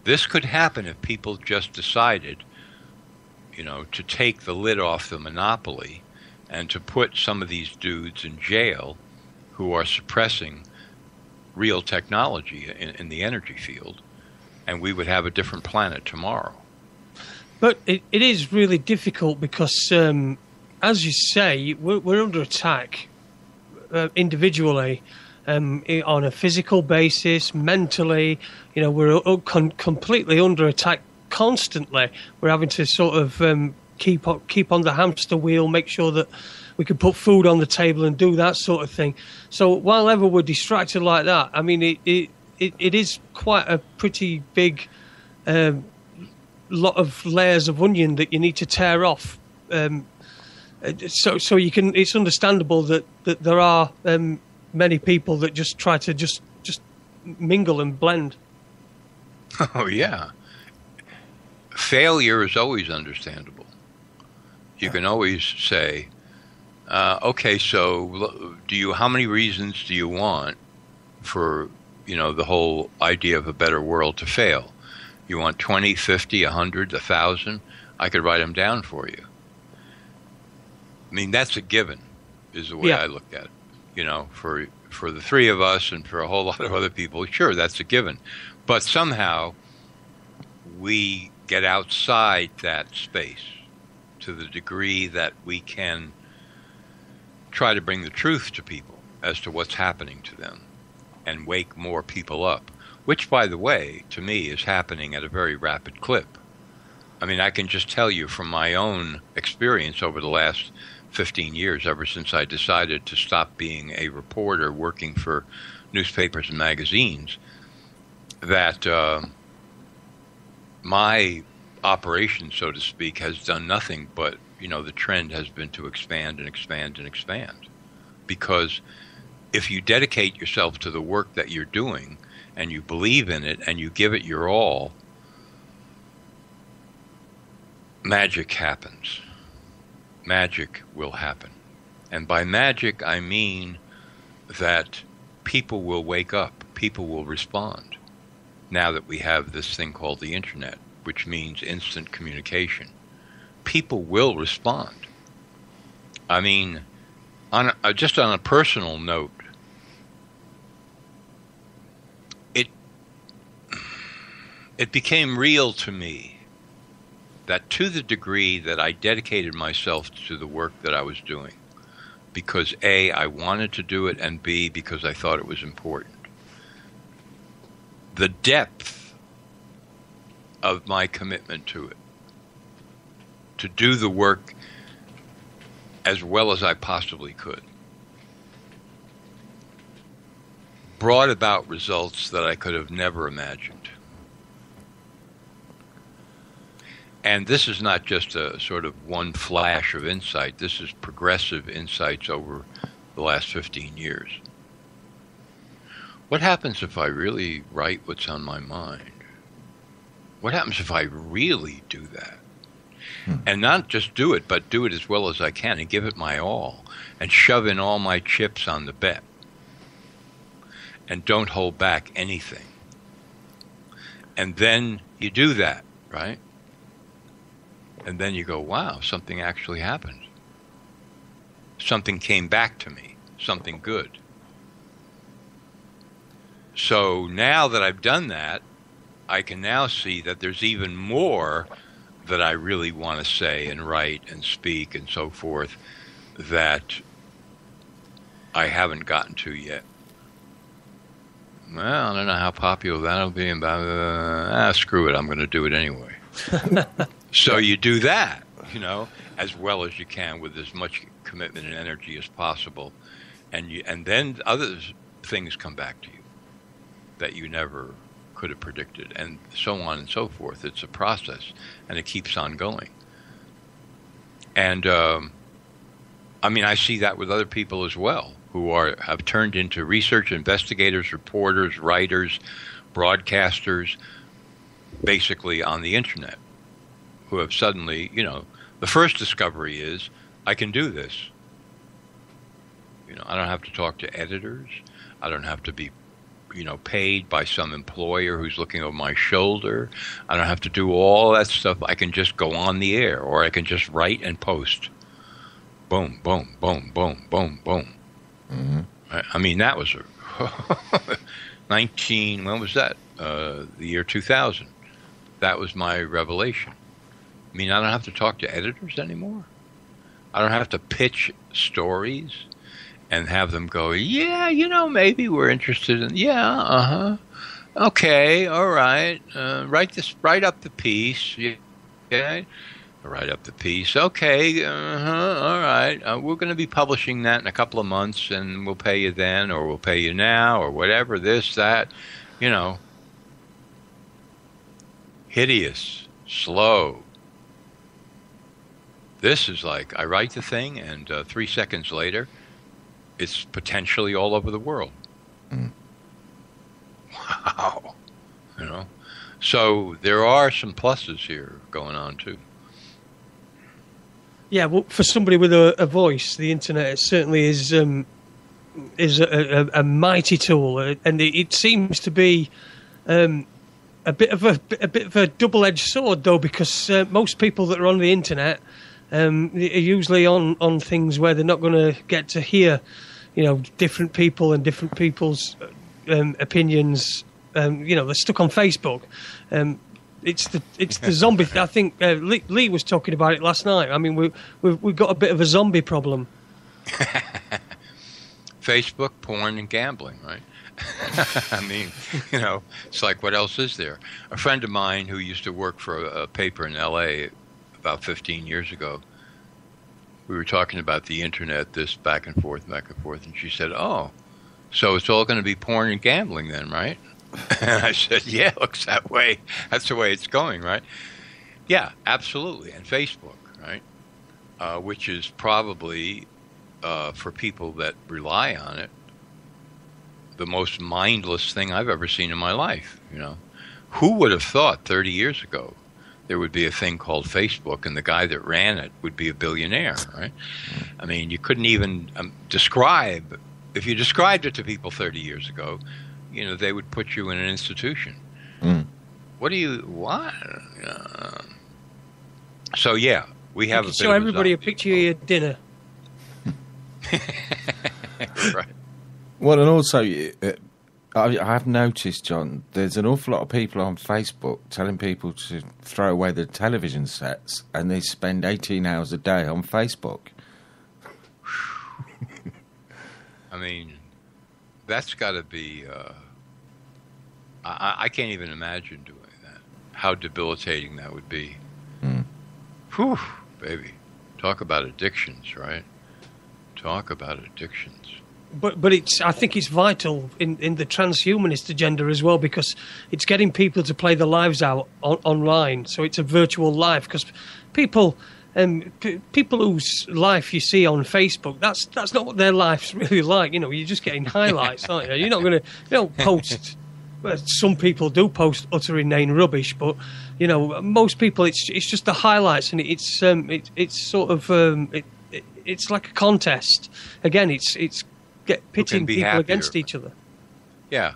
This could happen if people just decided, to take the lid off the monopoly and to put some of these dudes in jail who are suppressing real technology in the energy field, and we would have a different planet tomorrow. But it is really difficult because, as you say, we're under attack individually, on a physical basis, mentally. We're completely under attack constantly. We're having to sort of keep on the hamster wheel, make sure that we can put food on the table and do that sort of thing. So while ever we're distracted like that, I mean, it is quite a pretty big lot of layers of onion that you need to tear off. So you can. It's understandable that there are many people that just try to just mingle and blend. Oh yeah, failure is always understandable. You can always say, okay, so how many reasons do you want for, the whole idea of a better world to fail? You want 20, 50, 100, 1,000? I could write them down for you. I mean, that's a given, is the way I look at it. For the 3 of us and for a whole lot of other people, sure, that's a given. But somehow we get outside that space to the degree that we can try to bring the truth to people as to what's happening to them and wake more people up, which, by the way, to me is happening at a very rapid clip. I mean, I can just tell you from my own experience over the last 15 years, ever since I decided to stop being a reporter working for newspapers and magazines, that my operation, so to speak, has done nothing but, the trend has been to expand and expand and expand. Because if you dedicate yourself to the work that you're doing and you believe in it and you give it your all, magic happens. Magic will happen. And by magic, I mean that people will wake up. People will respond. Now that we have this thing called the internet, which means instant communication, people will respond. I mean, just on a personal note, it became real to me that to the degree that I dedicated myself to the work that I was doing, because A, I wanted to do it, and B, because I thought it was important, the depth of my commitment to it, to do the work as well as I possibly could, brought about results that I could have never imagined. And this is not just a sort of one flash of insight. This is progressive insights over the last 15 years. What happens if I really write what's on my mind? What happens if I really do that? And not just do it, but do it as well as I can and give it my all and shove in all my chips on the bet. and don't hold back anything. And then you do that, right? And then you go, wow, something actually happened. Something came back to me, something good. So now that I've done that, I can now see that there's even more that I really want to say and write and speak and so forth that I haven't gotten to yet. Well, I don't know how popular that'll be. And screw it, I'm going to do it anyway. So you do that, as well as you can with as much commitment and energy as possible, and then other things come back to you that you never could have predicted, and so on and so forth. It's a process, and it keeps on going. And I see that with other people as well, who have turned into research investigators, reporters, writers, broadcasters, basically on the internet, who have suddenly, the first discovery is, I can do this. I don't have to talk to editors. I don't have to be, paid by some employer who's looking over my shoulder. I don't have to do all that stuff. I can just go on the air, or I can just write and post. Boom, boom, boom, boom, boom, boom. Mm-hmm. That was when was that? The year 2000. That was my revelation. I don't have to talk to editors anymore. I don't have to pitch stories and have them go, yeah, maybe we're interested in, okay, all right, write up the piece, okay, write up the piece, okay, all right, we're going to be publishing that in a couple of months, and we'll pay you then, or we'll pay you now, or whatever, this, that, hideous, slow. This is like, I write the thing, and 3 seconds later, it's potentially all over the world. Mm. Wow. So there are some pluses here going on, too. Yeah, well, for somebody with a voice, the internet certainly is a mighty tool, and it seems to be a bit of a double-edged sword, though, because most people that are on the internet are usually on things where they're not going to get to hear, different people and different people's opinions. They're stuck on Facebook. It's the zombie. I think Lee was talking about it last night. We've got a bit of a zombie problem. Facebook, porn, and gambling, right? It's like, what else is there? A friend of mine who used to work for a paper in L.A. about 15 years ago, we were talking about the internet, this back and forth, and she said, oh, so it's all going to be porn and gambling then, right? And I said, yeah, it looks that way. That's the way it's going, right? Yeah, absolutely. And Facebook, right? Which is probably, for people that rely on it, the most mindless thing I've ever seen in my life, Who would have thought 30 years ago there would be a thing called Facebook, and the guy that ran it would be a billionaire, right? You couldn't even describe, if you described it to people 30 years ago, they would put you in an institution. Mm. What? So, yeah, we have a bit show everybody a picture of your dinner. Right. Well, and also, I've noticed, John, there's an awful lot of people on Facebook telling people to throw away their television sets, and they spend 18 hours a day on Facebook. That's got to be... I can't even imagine doing that. How debilitating that would be. Mm. Whew, baby. Talk about addictions, right? Talk about addictions. But I think it's vital in the transhumanist agenda as well, because it's getting people to play their lives out online. So it's a virtual life, because people whose life you see on Facebook, that's not what their life's really like. You're just getting highlights, aren't you? You're not going to, don't post. Well, some people do post utter inane rubbish, but most people, it's just the highlights, and it's sort of it's like a contest. Again, it's pitting people against each other. Yeah,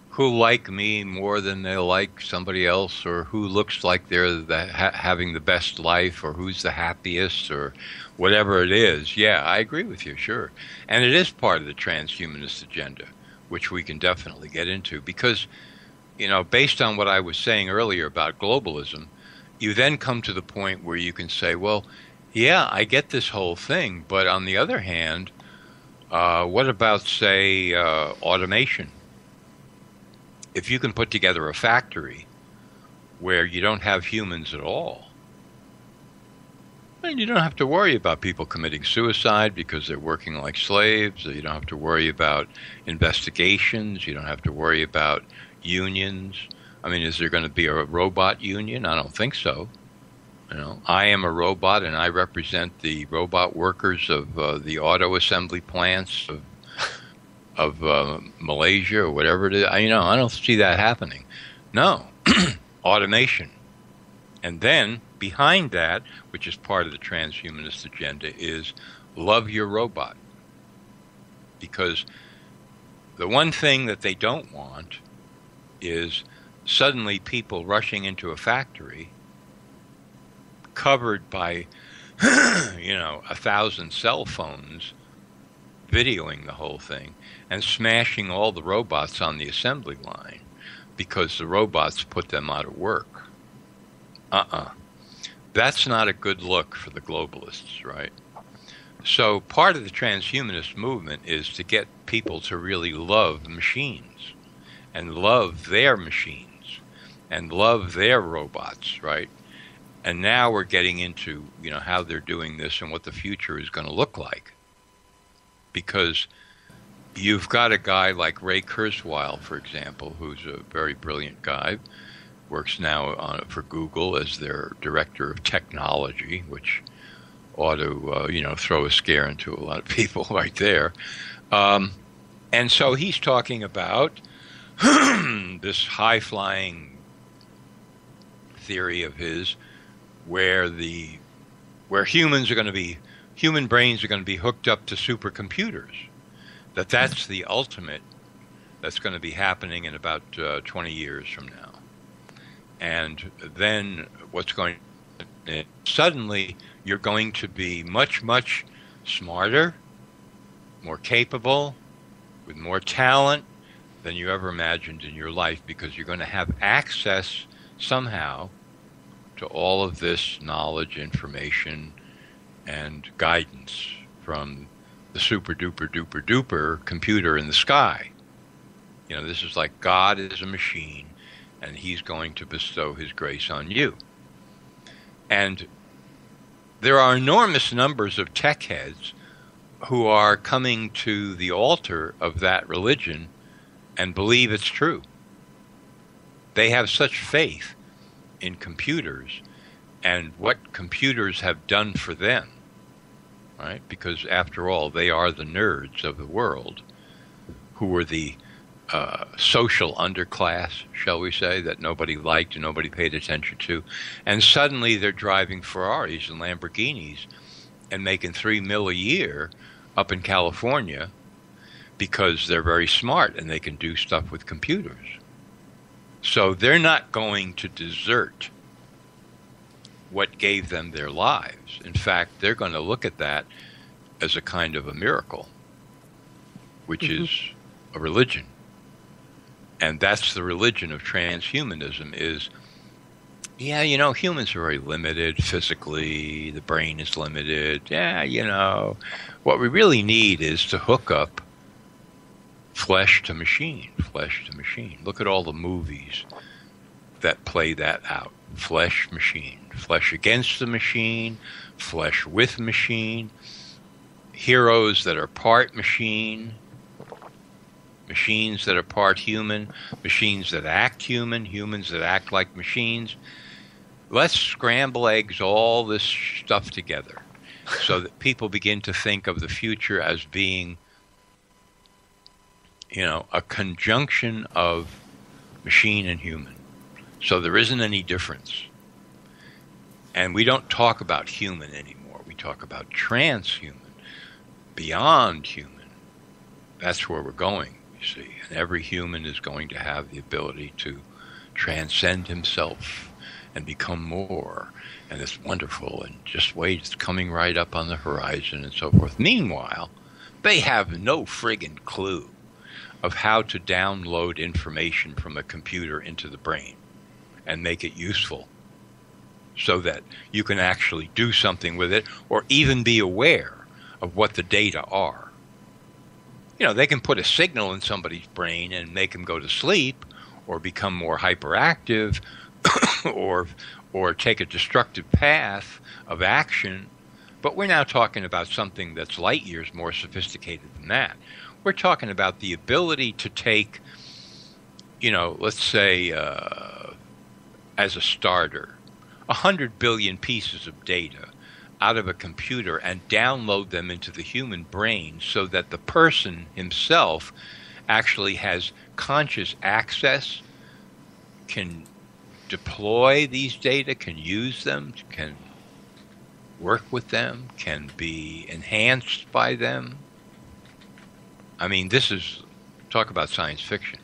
who like me more than they like somebody else, or who looks like they're having the best life, or who's the happiest, or whatever it is. Yeah, I agree with you, sure. And it is part of the transhumanist agenda, which we can definitely get into, because, based on what I was saying earlier about globalism, you then come to the point where you can say, well, yeah, I get this whole thing, but on the other hand, what about, say, automation? If you can put together a factory where you don't have humans at all, then you don't have to worry about people committing suicide because they're working like slaves. You don't have to worry about investigations. You don't have to worry about unions. I mean, is there going to be a robot union? I don't think so. I am a robot, and I represent the robot workers of the auto assembly plants of Malaysia or whatever it is. I don't see that happening. No, automation. And then behind that, which is part of the transhumanist agenda, is love your robot. Because the one thing that they don't want is suddenly people rushing into a factory covered by 1,000 cell phones videoing the whole thing and smashing all the robots on the assembly line because the robots put them out of work. That's not a good look for the globalists, right? So part of the transhumanist movement is to get people to really love machines and love their machines and love their robots, right? And now we're getting into, how they're doing this and what the future is going to look like. Because you've got a guy like Ray Kurzweil, for example, who's a very brilliant guy, works now for Google as their director of technology, which ought to, throw a scare into a lot of people right there. And so he's talking about this high-flying theory of his where human brains are going to be hooked up to supercomputers. That's the ultimate that's going to be happening in about 20 years from now. And then what's going to suddenly you're going to be much, much smarter, more capable, with more talent than you ever imagined in your life, because you're going to have access somehow to all of this knowledge, information, and guidance from the super duper duper duper computer in the sky. This is like God is a machine, and he's going to bestow his grace on you. And there are enormous numbers of tech heads who are coming to the altar of that religion and believe it's true. They have such faith in computers and what computers have done for them, right? Because after all, they are the nerds of the world who were the social underclass, shall we say, that nobody liked and nobody paid attention to. And suddenly they're driving Ferraris and Lamborghinis and making $3 million a year up in California because they're very smart and they can do stuff with computers. So they're not going to desert what gave them their lives. In fact, they're going to look at that as a kind of a miracle, which is a religion. And that's the religion of transhumanism is, humans are very limited physically. The brain is limited. What we really need is to hook up flesh to machine. Look at all the movies that play that out. Flesh, machine. Flesh against the machine. Flesh with machine. Heroes that are part machine. Machines that are part human, machines that act human, humans that act like machines. Let's scramble eggs all this stuff together so that people begin to think of the future as being, a conjunction of machine and human. So there isn't any difference. And we don't talk about human anymore. We talk about transhuman, beyond human. that's where we're going, you see. And every human is going to have the ability to transcend himself and become more. And it's wonderful. And just wait, it's coming right up on the horizon and so forth. Meanwhile, they have no friggin' clue of how to download information from a computer into the brain and make it useful so that you can actually do something with it or even be aware of what the data are. They can put a signal in somebody's brain and make them go to sleep or become more hyperactive or take a destructive path of action. But we're now talking about something that's light years more sophisticated than that. We're talking about the ability to take, let's say, as a starter, 100 billion pieces of data out of a computer and download them into the human brain so that the person himself actually has conscious access, can deploy these data, can use them, can work with them, can be enhanced by them. I mean, talk about science fiction.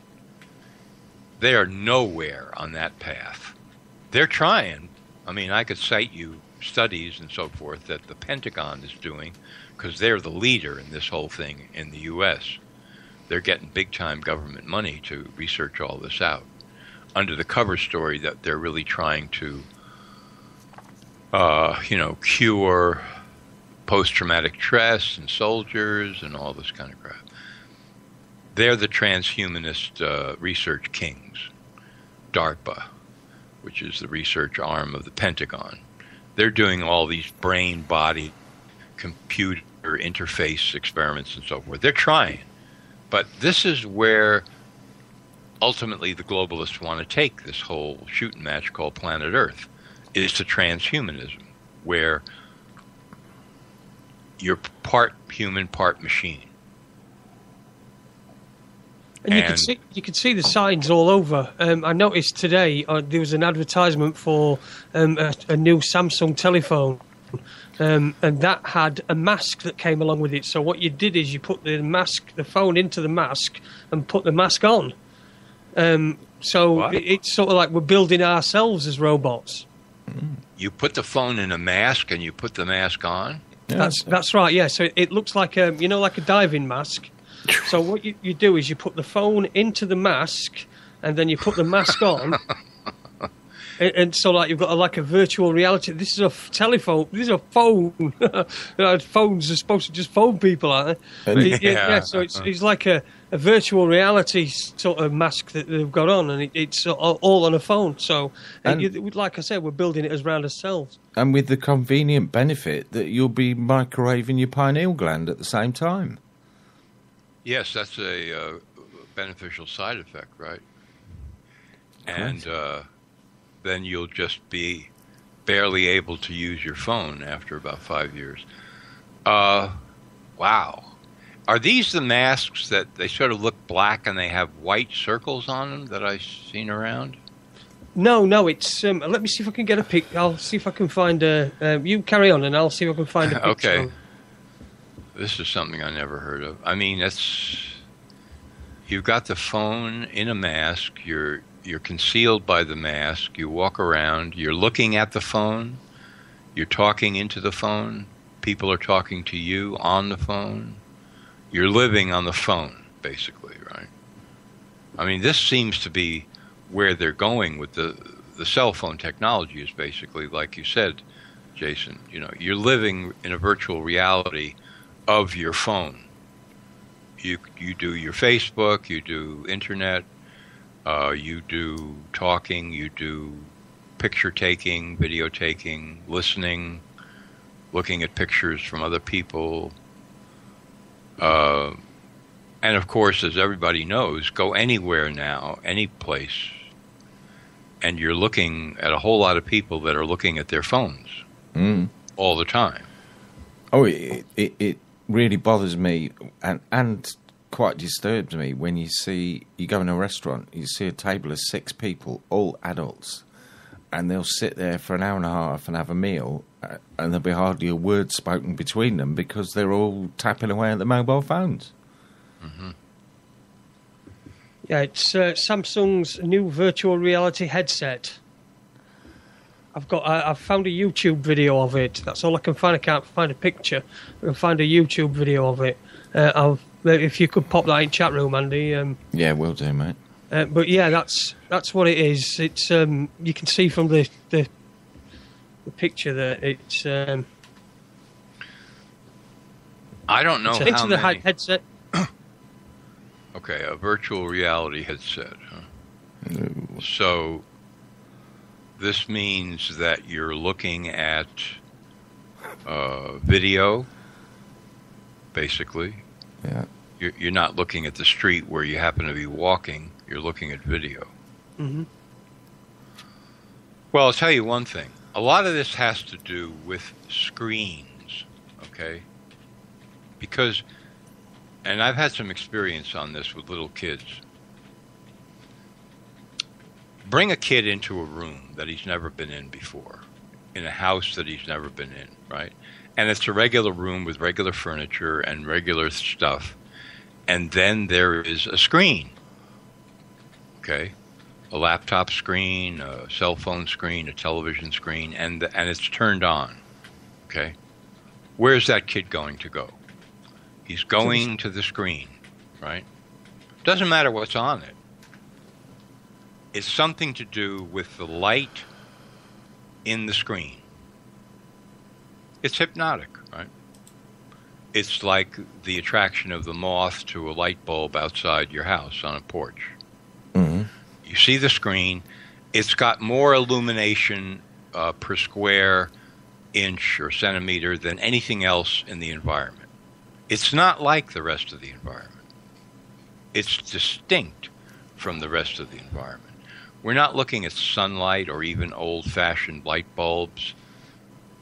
They are nowhere on that path. They're trying. I mean, I could cite you studies and so forth that the Pentagon is doing because they're the leader in this whole thing in the U.S. They're getting big-time government money to research all this out under the cover story that they're really trying to, cure post-traumatic stress in soldiers and all this kind of crap. They're the transhumanist research kings. DARPA, which is the research arm of the Pentagon. They're doing all these brain-body computer interface experiments and so forth. They're trying. But this is where ultimately the globalists want to take this whole shooting match called planet Earth, is to transhumanism, where you're part human, part machine. And you could see the signs all over. I noticed today there was an advertisement for a new Samsung telephone, and that had a mask that came along with it. So what you did is you put the phone into the mask, and put the mask on. It's sort of like we're building ourselves as robots. You put the phone in a mask, and you put the mask on. Yeah, that's right. Yeah. So it looks like like a diving mask. So what you do is you put the phone into the mask, and then you put the mask on, and so like you've got a virtual reality. This is a telephone. This is a phone. Phones are supposed to just phone people, aren't they? Yeah. So it's like a virtual reality sort of mask that they've got on, and it's all on a phone. So, like I said, we're building it as round ourselves. And with the convenient benefit that you'll be microwaving your pineal gland at the same time. Yes, that's a beneficial side effect, right? And then you'll just be barely able to use your phone after about 5 years. Wow. Are these the masks that they sort of look black and they have white circles on them that I've seen around? No, it's... let me see if I can get a pic. I'll see if I can find a... you carry on and I'll see if I can find a picture. Okay. This is something I never heard of. I mean, you've got the phone in a mask. You're concealed by the mask. You walk around. You're looking at the phone. You're talking into the phone. People are talking to you on the phone. You're living on the phone, basically, right? I mean, this seems to be where they're going with the cell phone technology is basically, like you said, Jason, you're living in a virtual reality of your phone. You do your Facebook, you do internet, you do talking, you do picture taking, video taking, listening, looking at pictures from other people. And of course, as everybody knows, go anywhere now, any place, and you're looking at a whole lot of people that are looking at their phones all the time. Oh, it really bothers me and quite disturbs me when you go in a restaurant, you see a table of 6 people, all adults, and they'll sit there for an hour and a half and have a meal, and there'll be hardly a word spoken between them because they're all tapping away at the mobile phones. Mm-hmm. Yeah, it's Samsung's new virtual reality headset. I've found a YouTube video of it. That's all I can find. I can't find a picture. I can find a YouTube video of it. If you could pop that in chat room, Andy. Yeah, will do, mate. But yeah, that's what it is. It's you can see from the picture that it's. I don't know it's how into the many. headset. Okay, a virtual reality headset. Huh? So this means that you're looking at video, basically. Yeah. You're not looking at the street where you happen to be walking. You're looking at video. Mm-hmm. Well, I'll tell you one thing. A lot of this has to do with screens, okay? Because, and I've had some experience on this with little kids. Bring a kid into a room that he's never been in before, in a house that he's never been in, right? And it's a regular room with regular furniture and regular stuff. And then there is a screen, okay? A laptop screen, a cell phone screen, a television screen, and it's turned on, okay? Where's that kid going to go? He's going to the screen, right? Doesn't matter what's on it. It's something to do with the light in the screen. It's hypnotic, right? It's like the attraction of the moth to a light bulb outside your house on a porch. Mm-hmm. You see the screen. It's got more illumination per square inch or centimeter than anything else in the environment. It's not like the rest of the environment. It's distinct from the rest of the environment. We're not looking at sunlight or even old-fashioned light bulbs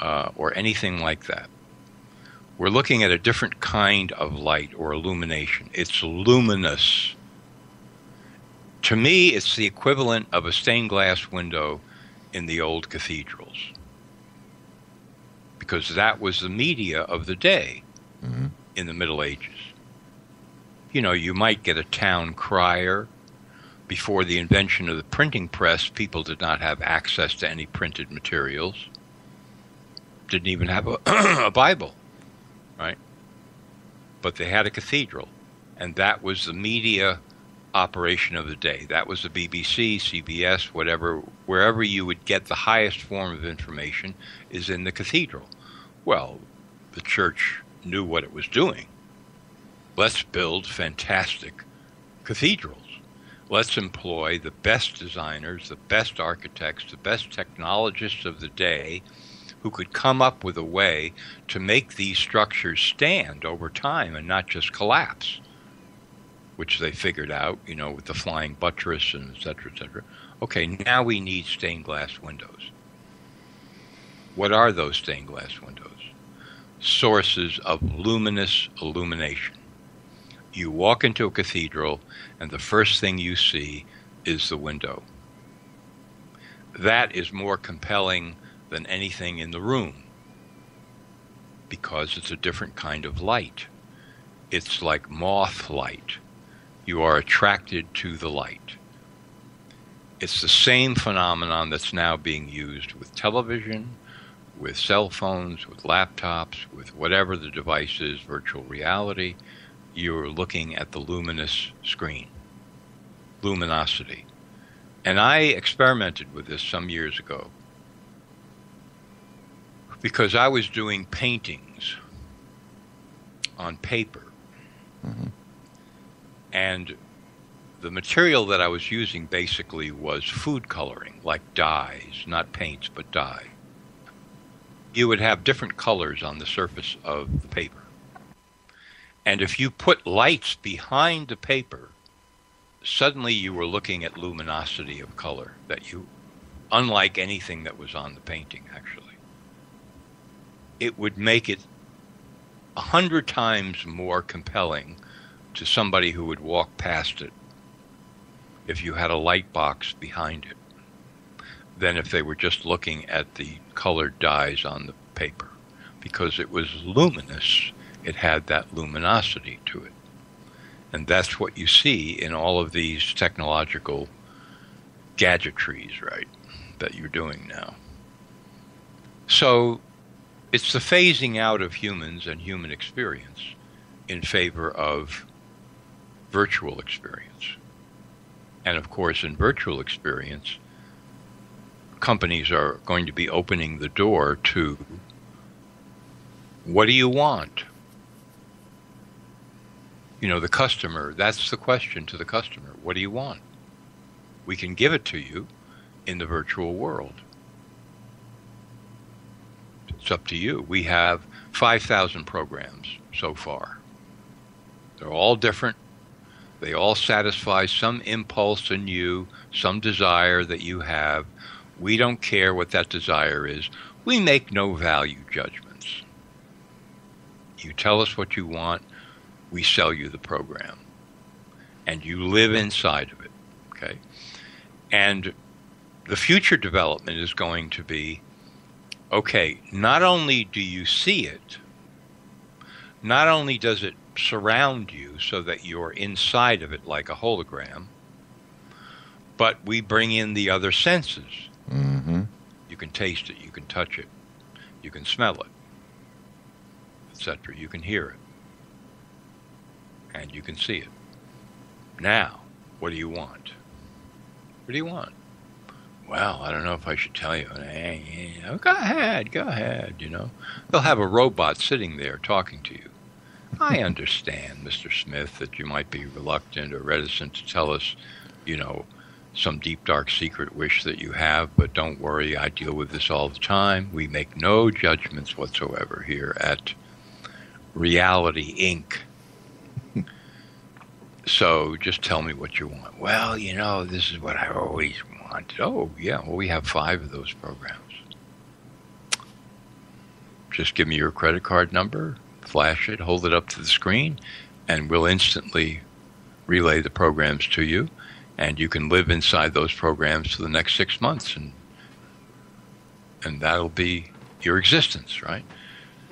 or anything like that. We're looking at a different kind of light or illumination. It's luminous. To me, it's the equivalent of a stained glass window in the old cathedrals, because that was the media of the day. Mm-hmm. In the Middle Ages. You know, you might get a town crier. Before the invention of the printing press, people did not have access to any printed materials. Didn't even have a Bible, right? But they had a cathedral, and that was the media operation of the day. That was the BBC, CBS, whatever, wherever you would get the highest form of information is in the cathedral. Well, the church knew what it was doing. Let's build fantastic cathedrals. Let's employ the best designers, the best architects, the best technologists of the day who could come up with a way to make these structures stand over time and not just collapse, which they figured out, you know, with the flying buttress and et cetera, et cetera. Okay, now we need stained glass windows. What are those stained glass windows? Sources of luminous illumination. You walk into a cathedral, and the first thing you see is the window. That is more compelling than anything in the room, because it's a different kind of light. It's like moth light. You are attracted to the light. It's the same phenomenon that's now being used with television, with cell phones, with laptops, with whatever the device is, virtual reality. You're looking at the luminous screen, luminosity. And I experimented with this some years ago because I was doing paintings on paper. Mm-hmm. And the material that I was using basically was food coloring, like dyes, not paints, but dye. You would have different colors on the surface of the paper. And if you put lights behind the paper, suddenly you were looking at luminosity of color unlike anything that was on the painting, actually. It would make it 100 times more compelling to somebody who would walk past it if you had a light box behind it than if they were just looking at the colored dyes on the paper, because it was luminous. It had that luminosity to it. And that's what you see in all of these technological gadgetries, right, that you're doing now. So it's the phasing out of humans and human experience in favor of virtual experience. And of course, in virtual experience, companies are going to be opening the door to, what do you want? You know, the customer, that's the question to the customer. What do you want? We can give it to you in the virtual world. It's up to you. We have 5,000 programs so far. They're all different. They all satisfy some impulse in you, some desire that you have. We don't care what that desire is. We make no value judgments. You tell us what you want, we sell you the program. And you live inside of it, okay? And the future development is going to be, okay, not only do you see it, not only does it surround you so that you're inside of it like a hologram, but we bring in the other senses. Mm-hmm. You can taste it, you can touch it, you can smell it, etc. You can hear it, and you can see it. Now, what do you want? What do you want? Well, I don't know if I should tell you. Oh, go ahead, you know. They'll have a robot sitting there talking to you. I understand, Mr. Smith, that you might be reluctant or reticent to tell us, you know, some deep, dark secret wish that you have, but don't worry, I deal with this all the time. We make no judgments whatsoever here at Reality Inc. So just tell me what you want. Well, you know, this is what I always wanted. Oh, yeah, well, we have 5 of those programs. Just give me your credit card number, flash it, hold it up to the screen, and we'll instantly relay the programs to you, and you can live inside those programs for the next 6 months, and that'll be your existence, right?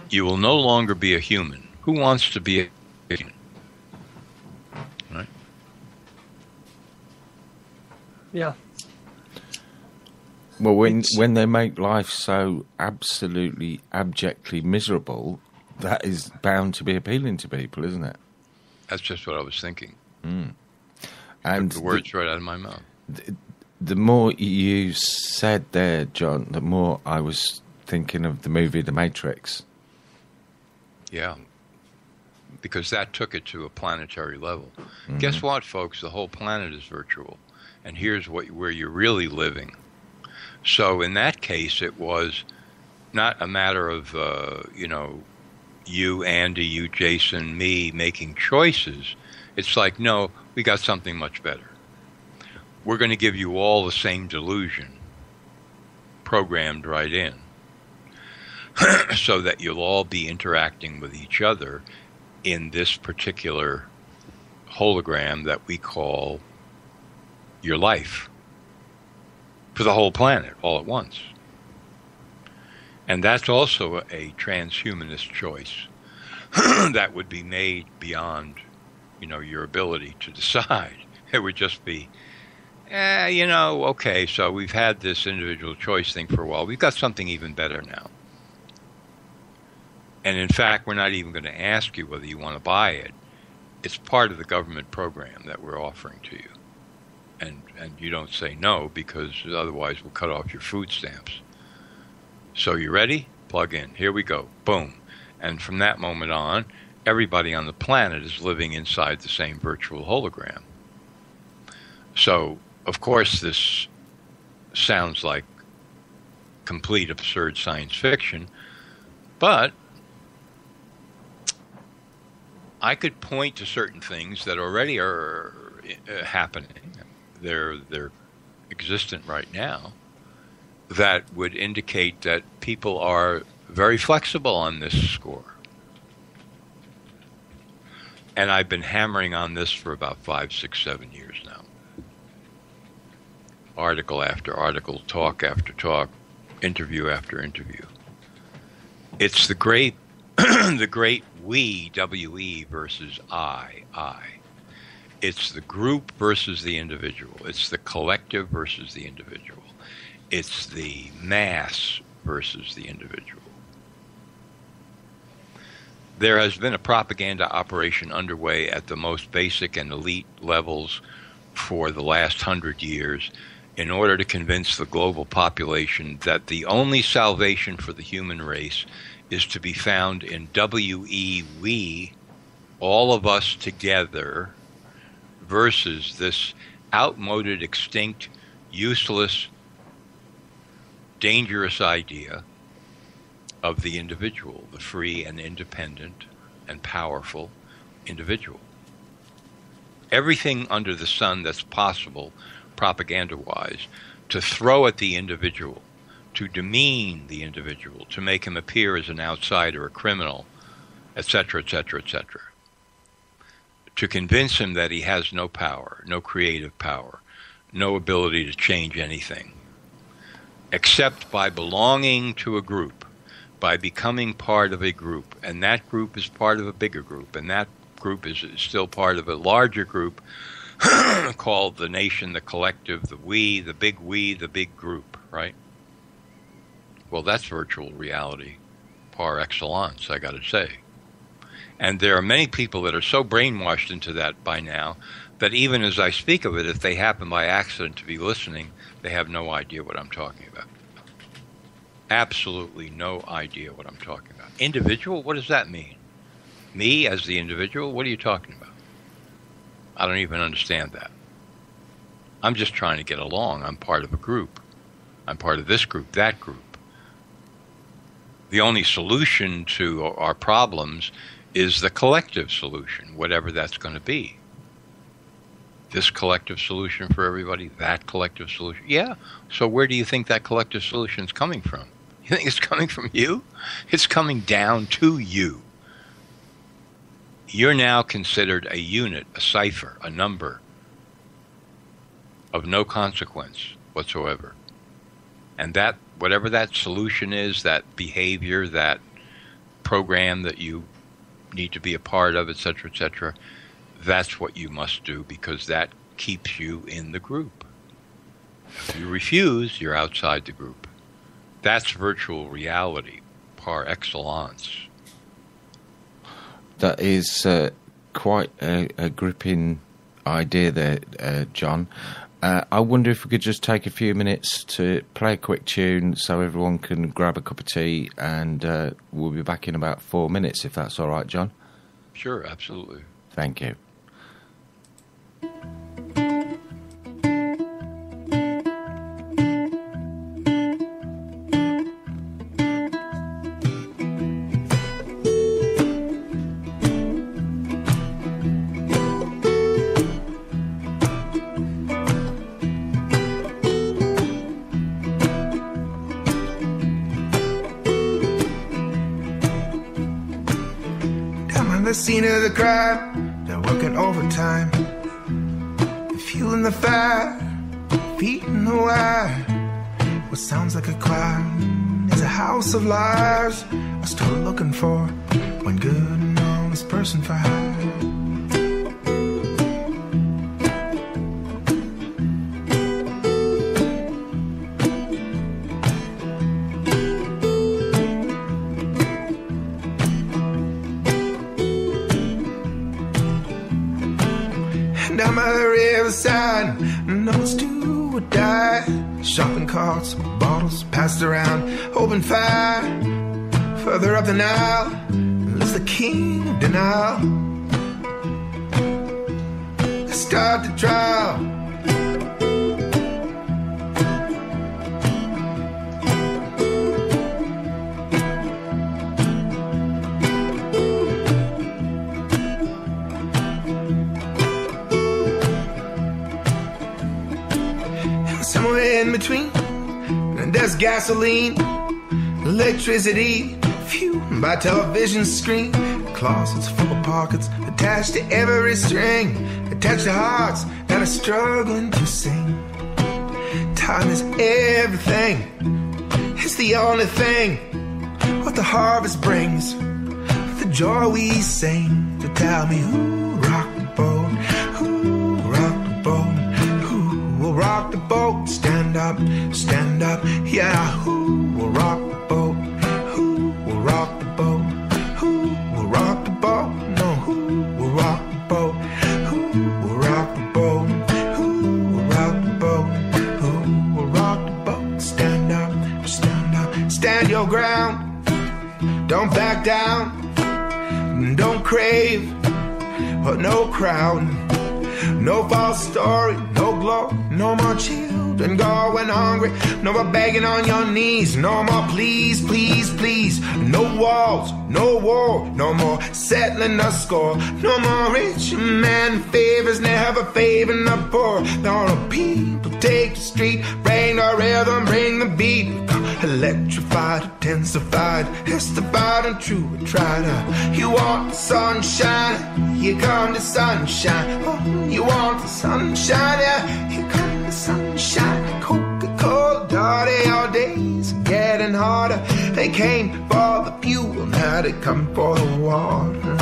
You will no longer be a human. Who wants to be a human? Right? Yeah. Well, when they make life so absolutely, abjectly miserable, that is bound to be appealing to people, isn't it? That's just what I was thinking. Mm. And the words right out of my mouth. The more you said there, John, the more I was thinking of the movie The Matrix. Yeah. Because that took it to a planetary level. Mm-hmm. Guess what, folks? The whole planet is virtual. And here's where you're really living. So in that case, it was not a matter of, you know, you, Andy, you, Jason, me making choices. It's like, no, we got something much better. We're going to give you all the same delusion programmed right in so that you'll all be interacting with each other in this particular hologram that we call your life for the whole planet all at once. And that's also a transhumanist choice that would be made beyond, you know, your ability to decide. It would just be, you know, okay, so we've had this individual choice thing for a while. We've got something even better now. And in fact, we're not even going to ask you whether you want to buy it. It's part of the government program that we're offering to you. And you don't say no, because otherwise we'll cut off your food stamps. So you ready? Plug in. Here we go. Boom. And from that moment on, everybody on the planet is living inside the same virtual hologram. So, of course, this sounds like complete absurd science fiction, but I could point to certain things that already are happening. They're existent right now, that would indicate that people are very flexible on this score. And I've been hammering on this for about 5, 6, 7 years now. Article after article, talk after talk, interview after interview. It's the great the great we, W-E, versus I. It's the group versus the individual. It's the collective versus the individual. It's the mass versus the individual. There has been a propaganda operation underway at the most basic and elite levels for the last 100 years in order to convince the global population that the only salvation for the human race is to be found in we, all of us together, versus this outmoded, extinct, useless, dangerous idea of the individual, the free and independent and powerful individual. Everything under the sun that's possible, propaganda-wise, to throw at the individual, to demean the individual, to make him appear as an outsider, a criminal, etc., etc., etc., to convince him that he has no power, no creative power, no ability to change anything, except by belonging to a group, by becoming part of a group, and that group is part of a bigger group, and that group is still part of a larger group called the nation, the collective, the big group, right? Well, that's virtual reality par excellence, I got to say. And there are many people that are so brainwashed into that by now that even as I speak of it, if they happen by accident to be listening, they have no idea what I'm talking about. Absolutely no idea what I'm talking about. Individual? What does that mean? Me as the individual? What are you talking about? I don't even understand that. I'm just trying to get along. I'm part of a group. I'm part of this group, that group. The only solution to our problems is the collective solution, whatever that's going to be. This collective solution for everybody, that collective solution. Yeah, so where do you think that collective solution is coming from? You think it's coming from you? It's coming down to you. You're now considered a unit, a cipher, a number of no consequence whatsoever. And that, whatever that solution is, that behavior, that program that you need to be a part of, etc., that's what you must do, because that keeps you in the group. If you refuse, you're outside the group. That's virtual reality par excellence. That is quite a gripping idea there, John. I wonder if we could just take a few minutes to play a quick tune so everyone can grab a cup of tea, and we'll be back in about 4 minutes, if that's all right, John. Sure, absolutely. Thank you. The scene of the crime, they're working overtime. They're fueling the fire, feeding the wire. What sounds like a crime is a house of lies. I'm still looking for one good and honest person for hire. Down by the riverside, no one's do or die. Shopping carts, bottles passed around, open fire. Further up the Nile lives the king of denial. They start the trial. Somewhere in between, there's gasoline, electricity, fueled by television screen. Closets full of pockets attached to every string, attached to hearts that are struggling to sing. Time is everything, it's the only thing. What the harvest brings, the joy we sing. So tell me who rocked the boat, who stand up. Yeah, who will rock the boat? Who will rock the boat? Who will rock the boat? No, who will rock the boat? Who will rock the boat? Who will rock the boat? Who will rock the boat? Stand up, stand up, stand your ground. Don't back down, don't crave, or no crowd. No false story, no glory, no more children going hungry, no more begging on your knees, no more please, please, please, no walls, no war, no more settling the score, no more rich man favors, never favoring the poor. All the people take the street, bring the rhythm, bring the beat, electrified, intensified, testified and true, try to. You want the sunshine, here come the sunshine. Oh, you want the sunshine, yeah, here come the sunshine. Coca-Cola, dirty, your days are getting harder. They came for the fuel, now they come for the water.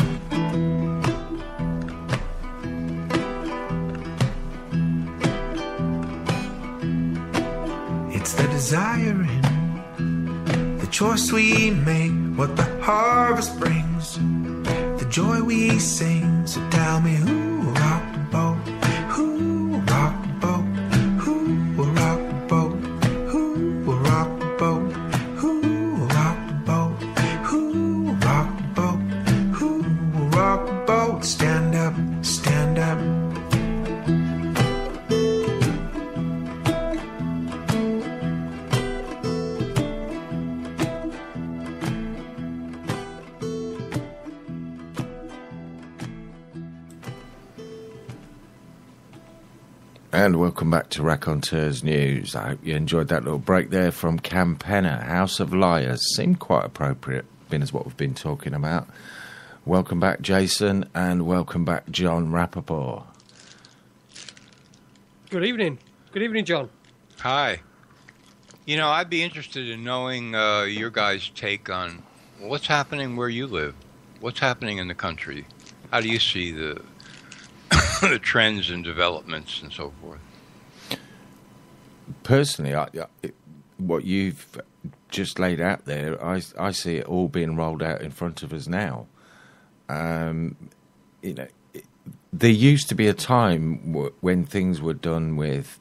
It's the desiring, the choice we make, what the harvest brings, the joy we sing. So tell me who will rock the boat? Who will rock the boat? Who will rock the boat? Who will rock the boat? Who will rock the boat? Who will rock the boat? Who will rock the boat? Stand up, stand up. And welcome back to Raconteurs News. I hope you enjoyed that little break there from Campenna, House of Liars. Seemed quite appropriate, being as what we've been talking about. Welcome back, Jason, and welcome back, Jon Rappoport. Good evening. Good evening, John. Hi. You know, I'd be interested in knowing your guys' take on what's happening where you live. What's happening in the country? How do you see the the trends and developments and so forth? Personally, what you've just laid out there, I see it all being rolled out in front of us now. You know, there used to be a time when things were done with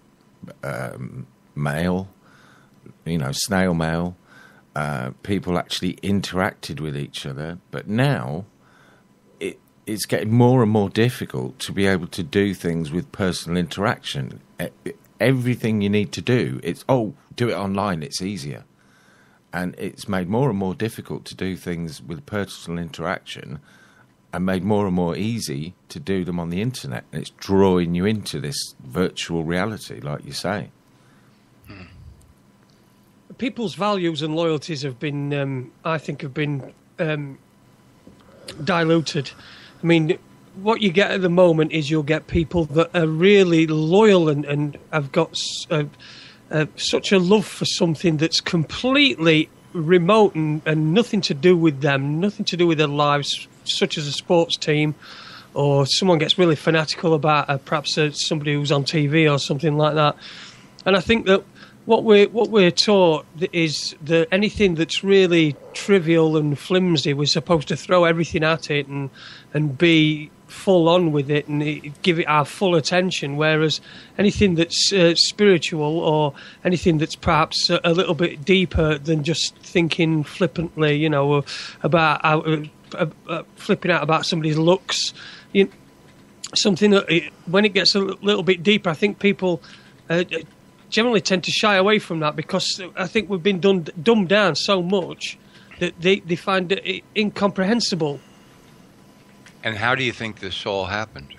mail, you know, snail mail. People actually interacted with each other, but now it's getting more and more difficult to be able to do things with personal interaction. Everything you need to do, do it online, it's easier. And it's made more and more difficult to do things with personal interaction and made more and more easy to do them on the internet. And it's drawing you into this virtual reality, like you say. People's values and loyalties have been, I think, diluted. I mean, what you get at the moment is you'll get people that are really loyal and have got such a love for something that's completely remote and nothing to do with them, nothing to do with their lives, such as a sports team, or someone gets really fanatical about perhaps somebody who's on TV or something like that. And I think that what we're taught is that anything that's really trivial and flimsy, we're supposed to throw everything at it and be full on with it and give it our full attention, whereas anything that's spiritual or anything that's perhaps a little bit deeper than just thinking flippantly, you know, about flipping out about somebody's looks, something that when it gets a little bit deeper, I think people generally tend to shy away from that, because I think we've been dumbed down so much that they find it incomprehensible. And how do you think this all happened?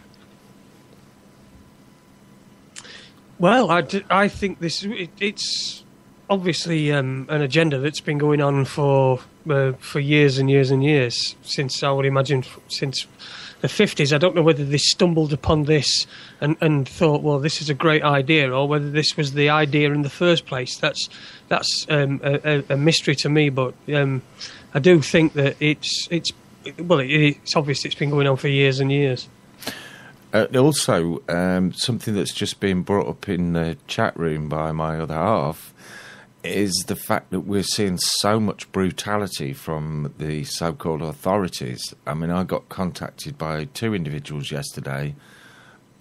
Well, I think it's obviously an agenda that's been going on for years and years and years, since I would imagine since the 50s. I don't know whether they stumbled upon this and thought, well, this is a great idea, or whether this was the idea in the first place. That's a mystery to me, but I do think that it's obvious it's been going on for years and years. Also, something that's just been brought up in the chat room by my other half is the fact that we're seeing so much brutality from the so-called authorities. I mean, I got contacted by 2 individuals yesterday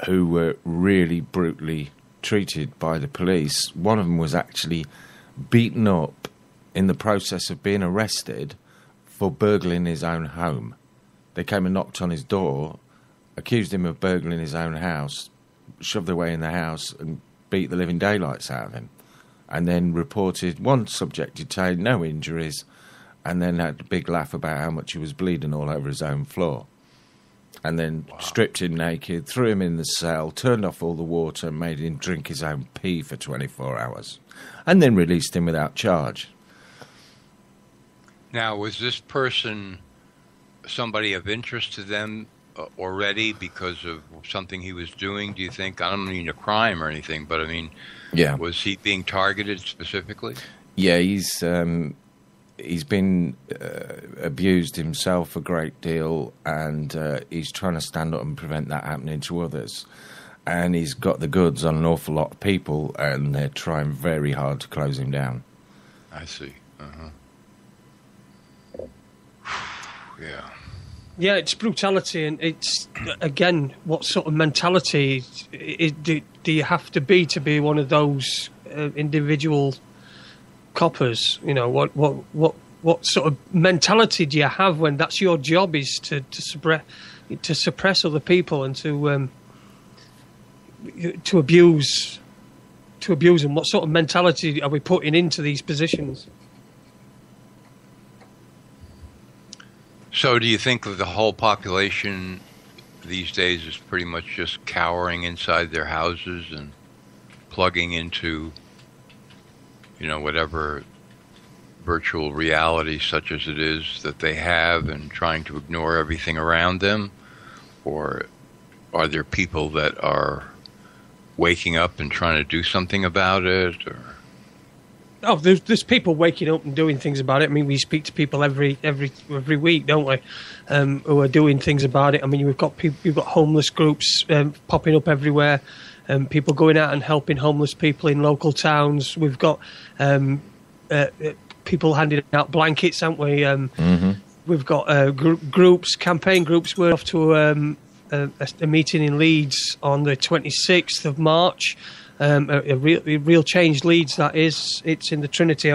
who were really brutally treated by the police. One of them was actually beaten up in the process of being arrested for burgling his own home. They came and knocked on his door, accused him of burgling his own house, shoved away in the house and beat the living daylights out of him. And then reported one subject detained, no injuries, and then had a big laugh about how much he was bleeding all over his own floor. And then stripped him naked, threw him in the cell, turned off all the water, made him drink his own pee for 24 hours, and then released him without charge. Now, was this person somebody of interest to them already because of something he was doing, do you think? I don't mean a crime or anything, but I mean, was he being targeted specifically? Yeah, he's been abused himself a great deal, and he's trying to stand up and prevent that happening to others. And he's got the goods on an awful lot of people, and they're trying very hard to close him down. I see. Yeah. Yeah, it's brutality, and it's, again, what sort of mentality do you have to be one of those individual coppers? You know, what sort of mentality do you have when that's your job, is to suppress other people and to abuse them? What sort of mentality are we putting into these positions? So do you think that the whole population these days is pretty much just cowering inside their houses and plugging into, whatever virtual reality, such as it is, that they have, and trying to ignore everything around them? Or are there people that are waking up and trying to do something about it? Or... Oh, there's people waking up and doing things about it. I mean, we speak to people every week, don't we? Who are doing things about it. I mean, you've got homeless groups popping up everywhere. People going out and helping homeless people in local towns. We've got people handing out blankets, haven't we? We've got campaign groups. We're off to a meeting in Leeds on the 26th of March. A real change Leeds, that is. It's in the Trinity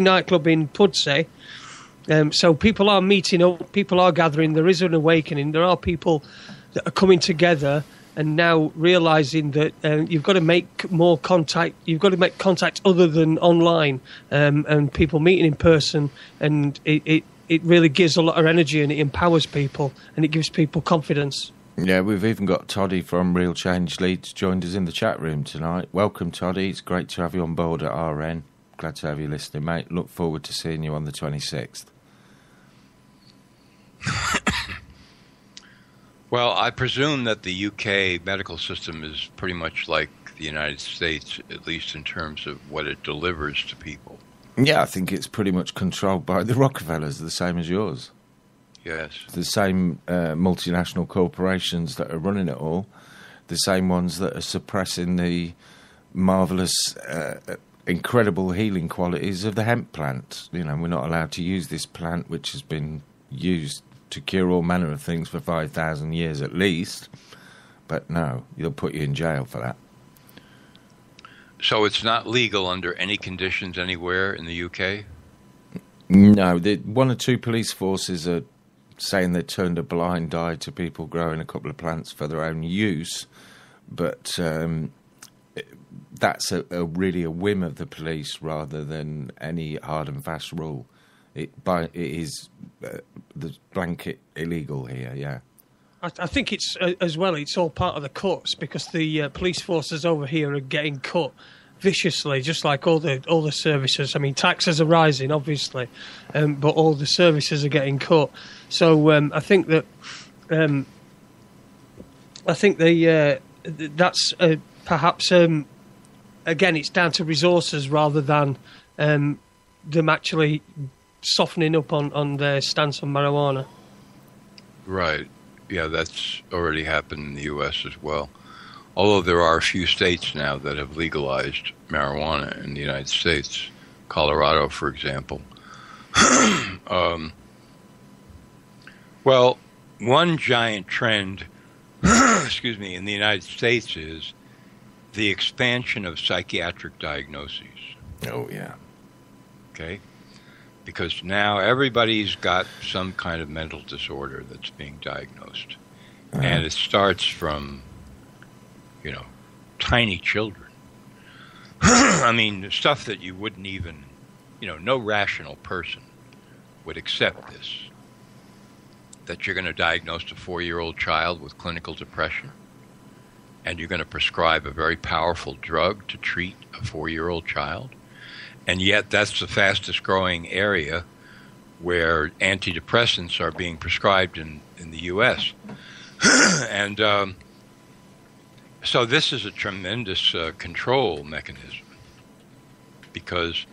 nightclub in Pudsey. So people are meeting up, people are gathering, there is an awakening, there are people that are coming together and now realising that you've got to make more contact, you've got to make contact other than online, and people meeting in person, and it really gives a lot of energy, and it empowers people, and it gives people confidence. Yeah, we've even got Toddy from Real Change Leeds joined us in the chat room tonight. Welcome, Toddy. It's great to have you on board at RN. Glad to have you listening, mate. Look forward to seeing you on the 26th. Well, I presume that the UK medical system is pretty much like the United States, at least in terms of what it delivers to people. Yeah, I think it's pretty much controlled by the Rockefellers, the same as yours. Yes. The same multinational corporations that are running it all, the same ones that are suppressing the marvellous, incredible healing qualities of the hemp plant. We're not allowed to use this plant, which has been used to cure all manner of things for 5,000 years at least. But no, they'll put you in jail for that. So it's not legal under any conditions anywhere in the UK? No, one or two police forces are saying they turned a blind eye to people growing a couple of plants for their own use, but that's really a whim of the police rather than any hard and fast rule. It is the blanket illegal here, yeah. I think it's as well. It's all part of the cuts, because the police forces over here are getting cut viciously, just like all the services. I mean, taxes are rising, obviously, but all the services are getting cut. So I think that that's perhaps again, it's down to resources rather than them actually softening up on their stance on marijuana. Right. Yeah, that's already happened in the U.S. as well. Although there are a few states now that have legalized marijuana in the United States. Colorado, for example. Well, one giant trend, excuse me, in the United States is the expansion of psychiatric diagnoses. Oh, yeah. Okay? Because now everybody's got some kind of mental disorder that's being diagnosed. And it starts from, tiny children. I mean, stuff that you wouldn't even, no rational person would accept this. That you're going to diagnose a 4-year-old child with clinical depression, and you're going to prescribe a very powerful drug to treat a 4-year-old child. And yet that's the fastest growing area where antidepressants are being prescribed in the U.S. And so this is a tremendous control mechanism because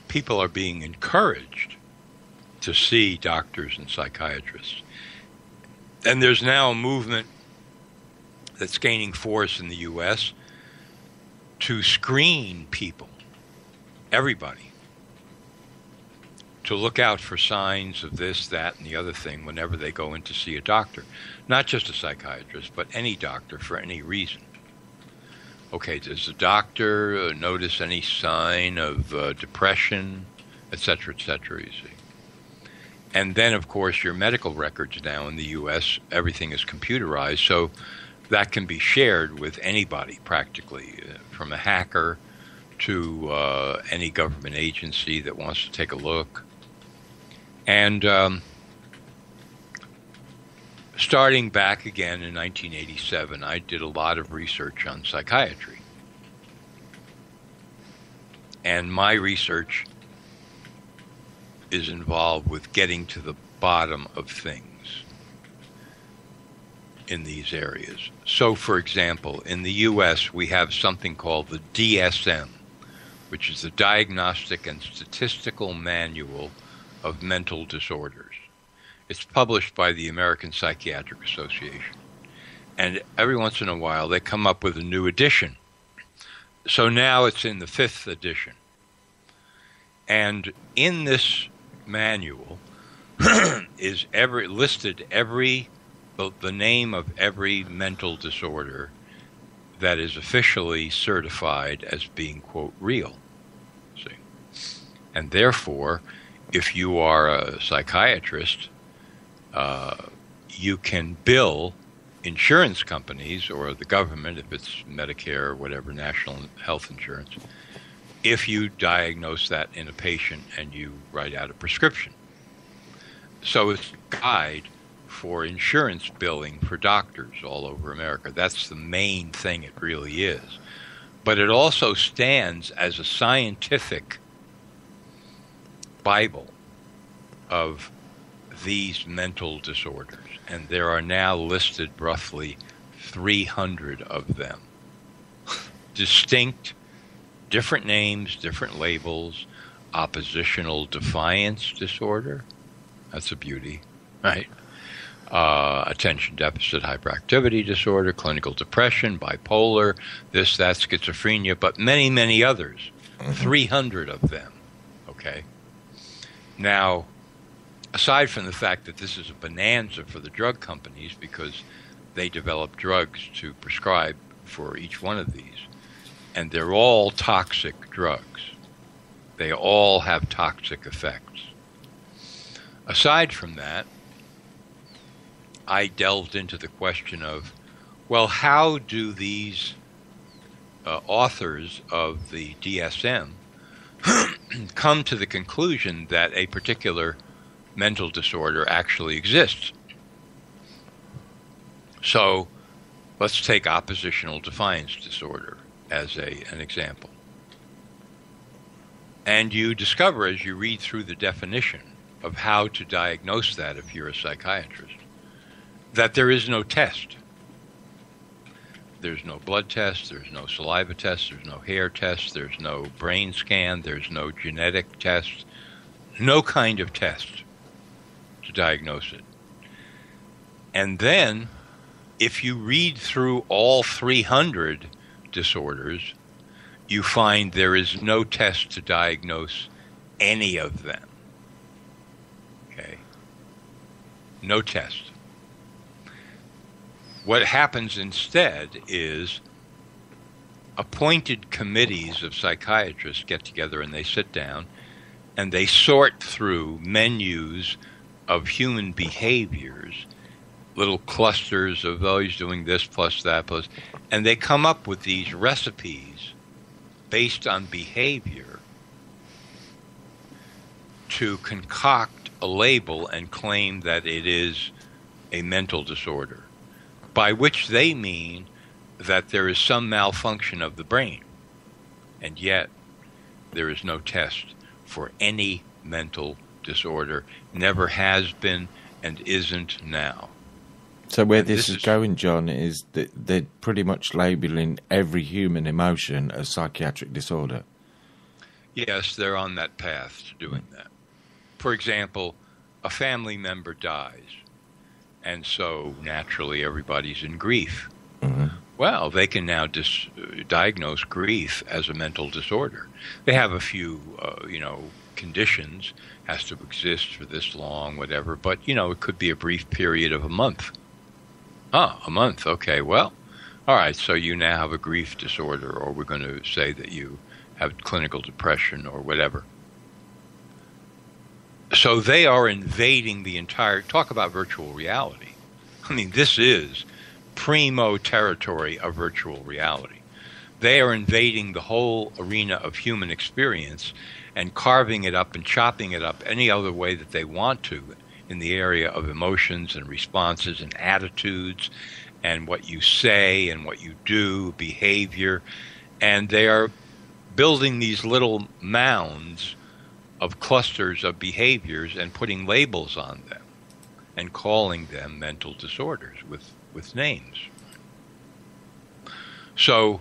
people are being encouraged to see doctors and psychiatrists. And there's now a movement that's gaining force in the U.S. to screen people, everybody, to look out for signs of this, that, and the other thing whenever they go in to see a doctor. Not just a psychiatrist, but any doctor for any reason. Okay, does the doctor notice any sign of depression, et cetera, you see? And then, of course, your medical records now in the U.S., everything is computerized, so that can be shared with anybody practically, from a hacker to any government agency that wants to take a look. And starting back again in 1987, I did a lot of research on psychiatry. And my research is involved with getting to the bottom of things in these areas. So, for example, in the U.S., we have something called the DSM, which is the Diagnostic and Statistical Manual of Mental Disorders. It's published by the American Psychiatric Association. And every once in a while, they come up with a new edition. So now it's in the 5th edition. And in this manual is listed the name of every mental disorder that is officially certified as being, quote, real. See? And therefore, if you are a psychiatrist, you can bill insurance companies or the government, if it's Medicare or whatever, national health insurance, if you diagnose that in a patient and you write out a prescription. So it's a guide for insurance billing for doctors all over America. That's the main thing it really is. But it also stands as a scientific Bible of these mental disorders. And there are now listed roughly 300 of them. Distinct, different names, different labels. Oppositional defiance disorder. That's a beauty, right? Attention deficit hyperactivity disorder, clinical depression, bipolar, this, that, schizophrenia, but many, many others. 300 of them, okay? Now, aside from the fact that this is a bonanza for the drug companies because they develop drugs to prescribe for each one of these, and they're all toxic drugs. They all have toxic effects. Aside from that, I delved into the question of, well, how do these authors of the DSM come to the conclusion that a particular mental disorder actually exists? So let's take oppositional defiance disorder as an example. And you discover as you read through the definition of how to diagnose that if you're a psychiatrist, that there is no test. There's no blood test, there's no saliva test, there's no hair test, there's no brain scan, there's no genetic test, no kind of test to diagnose it. And then, if you read through all 300 disorders, you find there is no test to diagnose any of them. Okay? No test. What happens instead is appointed committees of psychiatrists get together and they sit down and they sort through menus of human behaviors, little clusters of, oh, he's doing this plus that plus, and they come up with these recipes based on behavior to concoct a label and claim that it is a mental disorder, by which they mean that there is some malfunction of the brain, and yet there is no test for any mental disorder, never has been and isn't now. So where this is going, John, is that they're pretty much labelling every human emotion as psychiatric disorder. Yes, they're on that path to doing that. For example, a family member dies, and so naturally everybody's in grief. Mm-hmm. Well, they can now diagnose grief as a mental disorder. They have a few, conditions, has to exist for this long, whatever, but, it could be a brief period of a month. A month, okay, well, all right, so you now have a grief disorder, or we're going to say that you have clinical depression or whatever. So they are invading the entire, talk about virtual reality. I mean, this is primo territory of virtual reality. They are invading the whole arena of human experience and carving it up and chopping it up any other way that they want to in the area of emotions and responses and attitudes and what you say and what you do, behavior. And they are building these little mounds of clusters of behaviors and putting labels on them and calling them mental disorders with names. So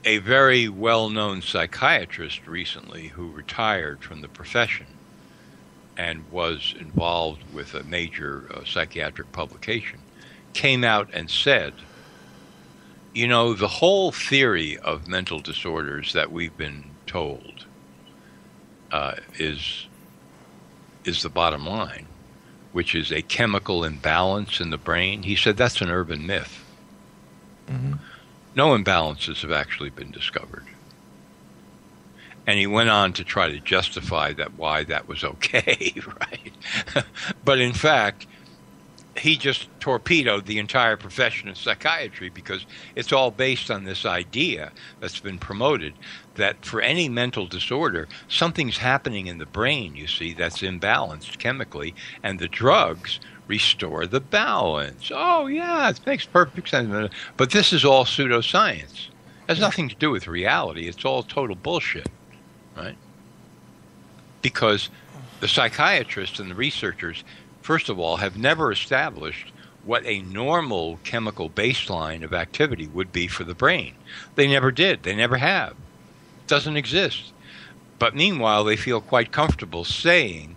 a very well-known psychiatrist recently who retired from the profession and was involved with a major psychiatric publication came out and said, the whole theory of mental disorders that we've been told is the bottom line, which is a chemical imbalance in the brain. He said that's an urban myth. Mm-hmm. No imbalances have actually been discovered. And he went on to try to justify why that was okay, right? But in fact, he just torpedoed the entire profession of psychiatry because it's all based on this idea that's been promoted that for any mental disorder, something's happening in the brain, you see, that's imbalanced chemically, and the drugs restore the balance. Oh, yeah, it makes perfect sense. But this is all pseudoscience. It has nothing to do with reality. It's all total bullshit, right? Because the psychiatrists and the researchers, first of all, have never established what a normal chemical baseline of activity would be for the brain. They never did. They never have. It doesn't exist. But meanwhile, they feel quite comfortable saying,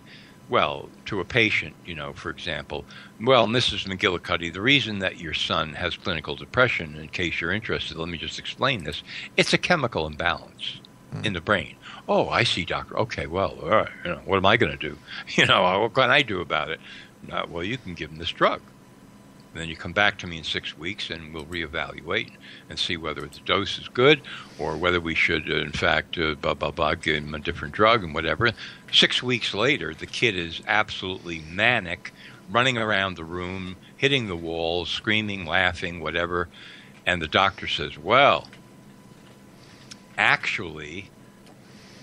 well, to a patient, for example, well, Mrs. McGillicuddy, the reason that your son has clinical depression, in case you're interested, let me just explain this. It's a chemical imbalance in the brain. Oh, I see, doctor. Okay, well, all right, what am I going to do? What can I do about it? Well, you can give him this drug. And then you come back to me in 6 weeks and we'll reevaluate and see whether the dose is good or whether we should, in fact, give him a different drug and whatever. 6 weeks later, the kid is absolutely manic, running around the room, hitting the walls, screaming, laughing, whatever. And the doctor says, well, actually,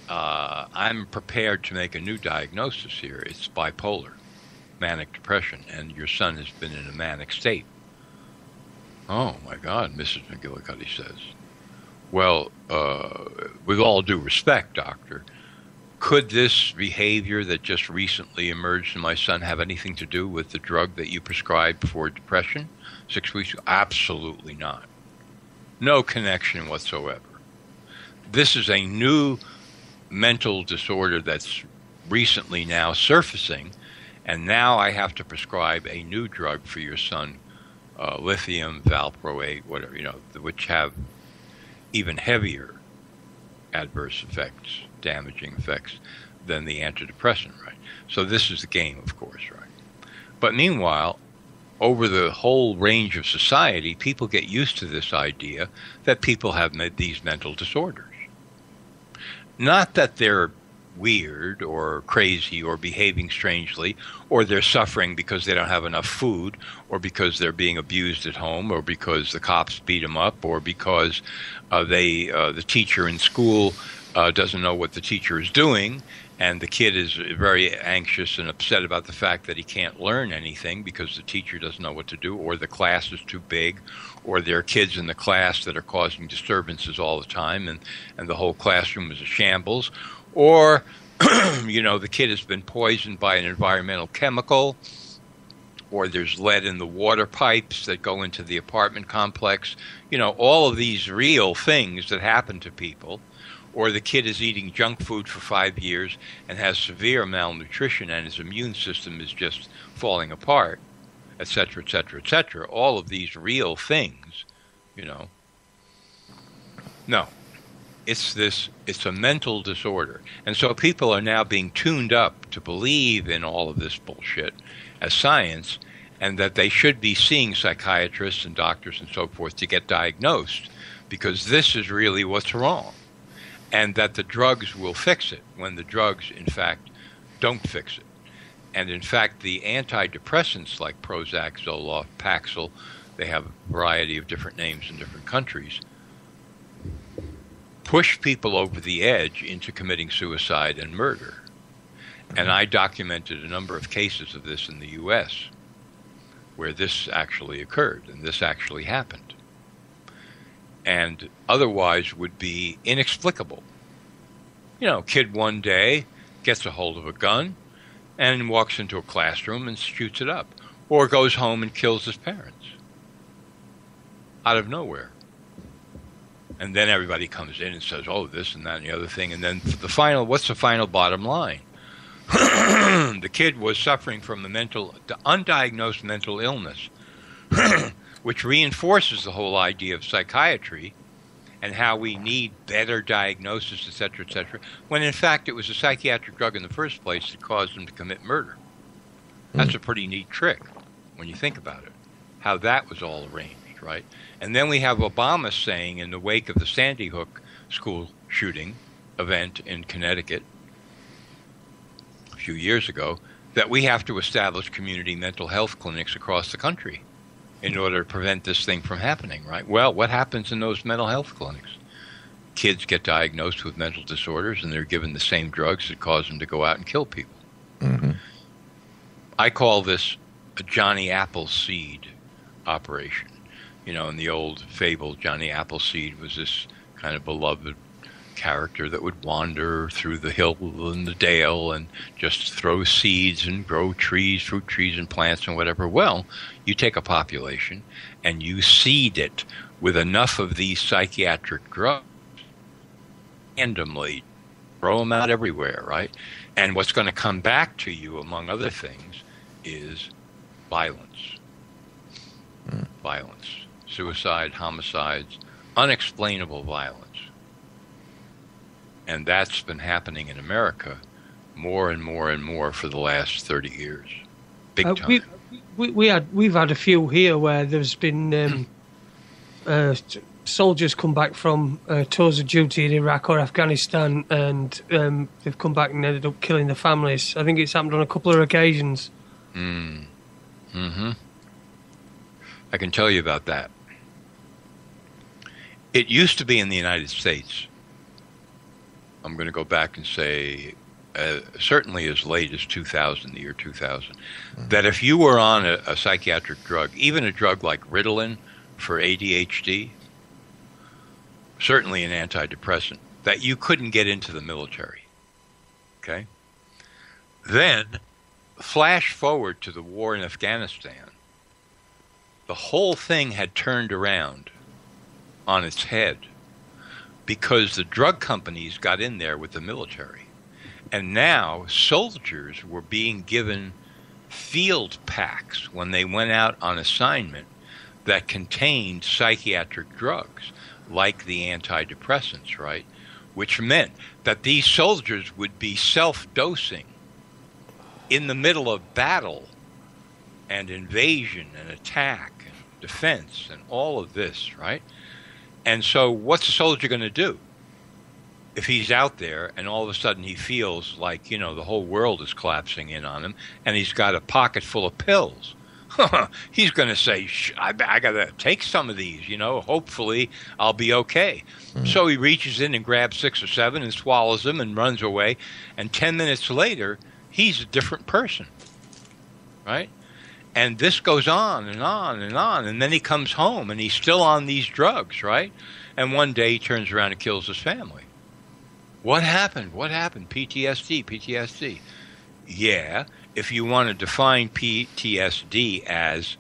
I'm prepared to make a new diagnosis here. It's bipolar. Manic depression, and your son has been in a manic state. Oh, my God, Mrs. McGillicuddy says. Well, with all due respect, doctor, could this behavior that just recently emerged in my son have anything to do with the drug that you prescribed for depression 6 weeks ago? Absolutely not. No connection whatsoever. This is a new mental disorder that's recently now surfacing, And now I have to prescribe a new drug for your son, lithium, valproate, whatever, which have even heavier adverse effects, damaging effects, than the antidepressant, right? So this is the game, of course, right? But meanwhile, over the whole range of society, people get used to this idea that people have these mental disorders. Not that they're weird or crazy or behaving strangely, or they're suffering because they don't have enough food, or because they're being abused at home, or because the cops beat them up, or because the teacher in school doesn't know what the teacher is doing, and the kid is very anxious and upset about the fact that he can't learn anything because the teacher doesn't know what to do, or the class is too big, or there are kids in the class that are causing disturbances all the time, and the whole classroom is a shambles, or the kid has been poisoned by an environmental chemical, or there's lead in the water pipes that go into the apartment complex. All of these real things that happen to people. Or the kid is eating junk food for 5 years and has severe malnutrition and his immune system is just falling apart, et cetera, et cetera, et cetera. All of these real things, No. It's a mental disorder. And so people are now being tuned up to believe in all of this bullshit as science, and that they should be seeing psychiatrists and doctors and so forth to get diagnosed, because this is really what's wrong. And that the drugs will fix it, when the drugs, in fact, don't fix it. And in fact, the antidepressants like Prozac, Zoloft, Paxil, they have a variety of different names in different countries, push people over the edge into committing suicide and murder. And I documented a number of cases of this in the U.S. where this actually occurred and this actually happened. And otherwise would be inexplicable. Kid one day gets a hold of a gun and walks into a classroom and shoots it up, or goes home and kills his parents out of nowhere. And then everybody comes in and says, oh, this and that and the other thing. And then what's the final bottom line? The kid was suffering from the undiagnosed mental illness, which reinforces the whole idea of psychiatry and how we need better diagnosis, et cetera, when in fact it was a psychiatric drug in the first place that caused him to commit murder. That's a pretty neat trick when you think about it, how that was all arranged, right? And then we have Obama saying in the wake of the Sandy Hook school shooting event in Connecticut a few years ago that we have to establish community mental health clinics across the country in order to prevent this thing from happening, right? Well, what happens in those mental health clinics? Kids get diagnosed with mental disorders and they're given the same drugs that cause them to go out and kill people. Mm-hmm. I call this a Johnny Appleseed operation. In the old fable, Johnny Appleseed was this kind of beloved character that would wander through the hill and the dale and just throw seeds and grow trees, fruit trees and plants and whatever. Well, you take a population and you seed it with enough of these psychiatric drugs, randomly throw them out everywhere, right? And what's going to come back to you, among other things, is violence. Violence. Suicide, homicides, unexplainable violence. And that's been happening in America more and more and more for the last 30 years. Big time. We've had a few here where there's been soldiers come back from tours of duty in Iraq or Afghanistan, and they've come back and ended up killing the families. I think it's happened on a couple of occasions. Mm-hmm. I can tell you about that. It used to be in the United States. I'm going to go back and say, certainly as late as 2000, the year 2000, that if you were on a psychiatric drug, even a drug like Ritalin for ADHD, certainly an antidepressant, that you couldn't get into the military. Okay? Then, flash forward to the war in Afghanistan. The whole thing had turned around on its head because the drug companies got in there with the military. And now soldiers were being given field packs when they went out on assignment that contained psychiatric drugs, like the antidepressants, right? Which meant that these soldiers would be self-dosing in the middle of battle and invasion and attack and defense and all of this, right? And so what's a soldier going to do if he's out there and all of a sudden he feels like, you know, the whole world is collapsing in on him and he's got a pocket full of pills? He's going to say, I got to take some of these, you know, hopefully I'll be okay. So he reaches in and grabs 6 or 7 and swallows them and runs away. And 10 minutes later, he's a different person, right? And this goes on and on and on. And then he comes home and he's still on these drugs, right? And one day he turns around and kills his family. What happened? What happened? PTSD, PTSD. Yeah, if you want to define PTSD as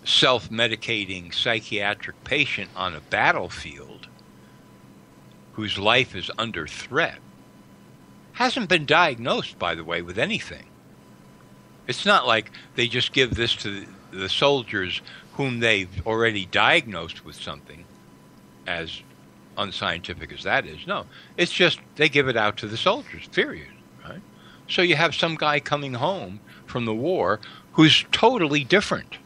self-medicating psychiatric patient on a battlefield whose life is under threat, hasn't been diagnosed, by the way, with anything. It's not like they just give this to the soldiers whom they've already diagnosed with something, as unscientific as that is. No, it's just they give it out to the soldiers, period. Right? So you have some guy coming home from the war who's totally different.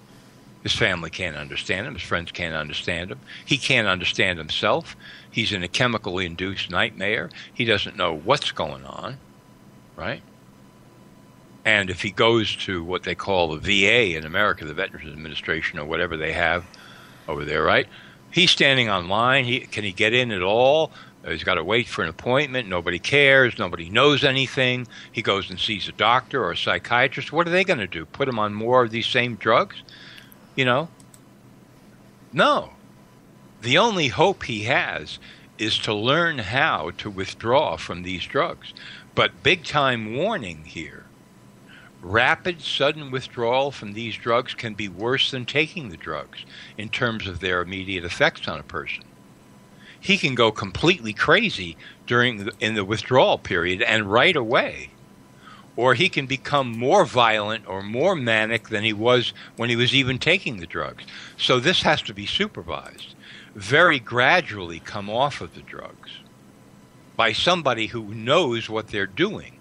His family can't understand him. His friends can't understand him. He can't understand himself. He's in a chemical-induced nightmare. He doesn't know what's going on, right? And if he goes to what they call the VA in America, the Veterans Administration, or whatever they have over there, right? He's standing on line. Can he get in at all? He's got to wait for an appointment. Nobody cares. Nobody knows anything. He goes and sees a doctor or a psychiatrist. What are they going to do? Put him on more of these same drugs? You know? No. The only hope he has is to learn how to withdraw from these drugs. But big time warning here. Rapid, sudden withdrawal from these drugs can be worse than taking the drugs in terms of their immediate effects on a person. He can go completely crazy in the withdrawal period and right away. Or he can become more violent or more manic than he was when he was even taking the drugs. So this has to be supervised. Very gradually come off of the drugs by somebody who knows what they're doing.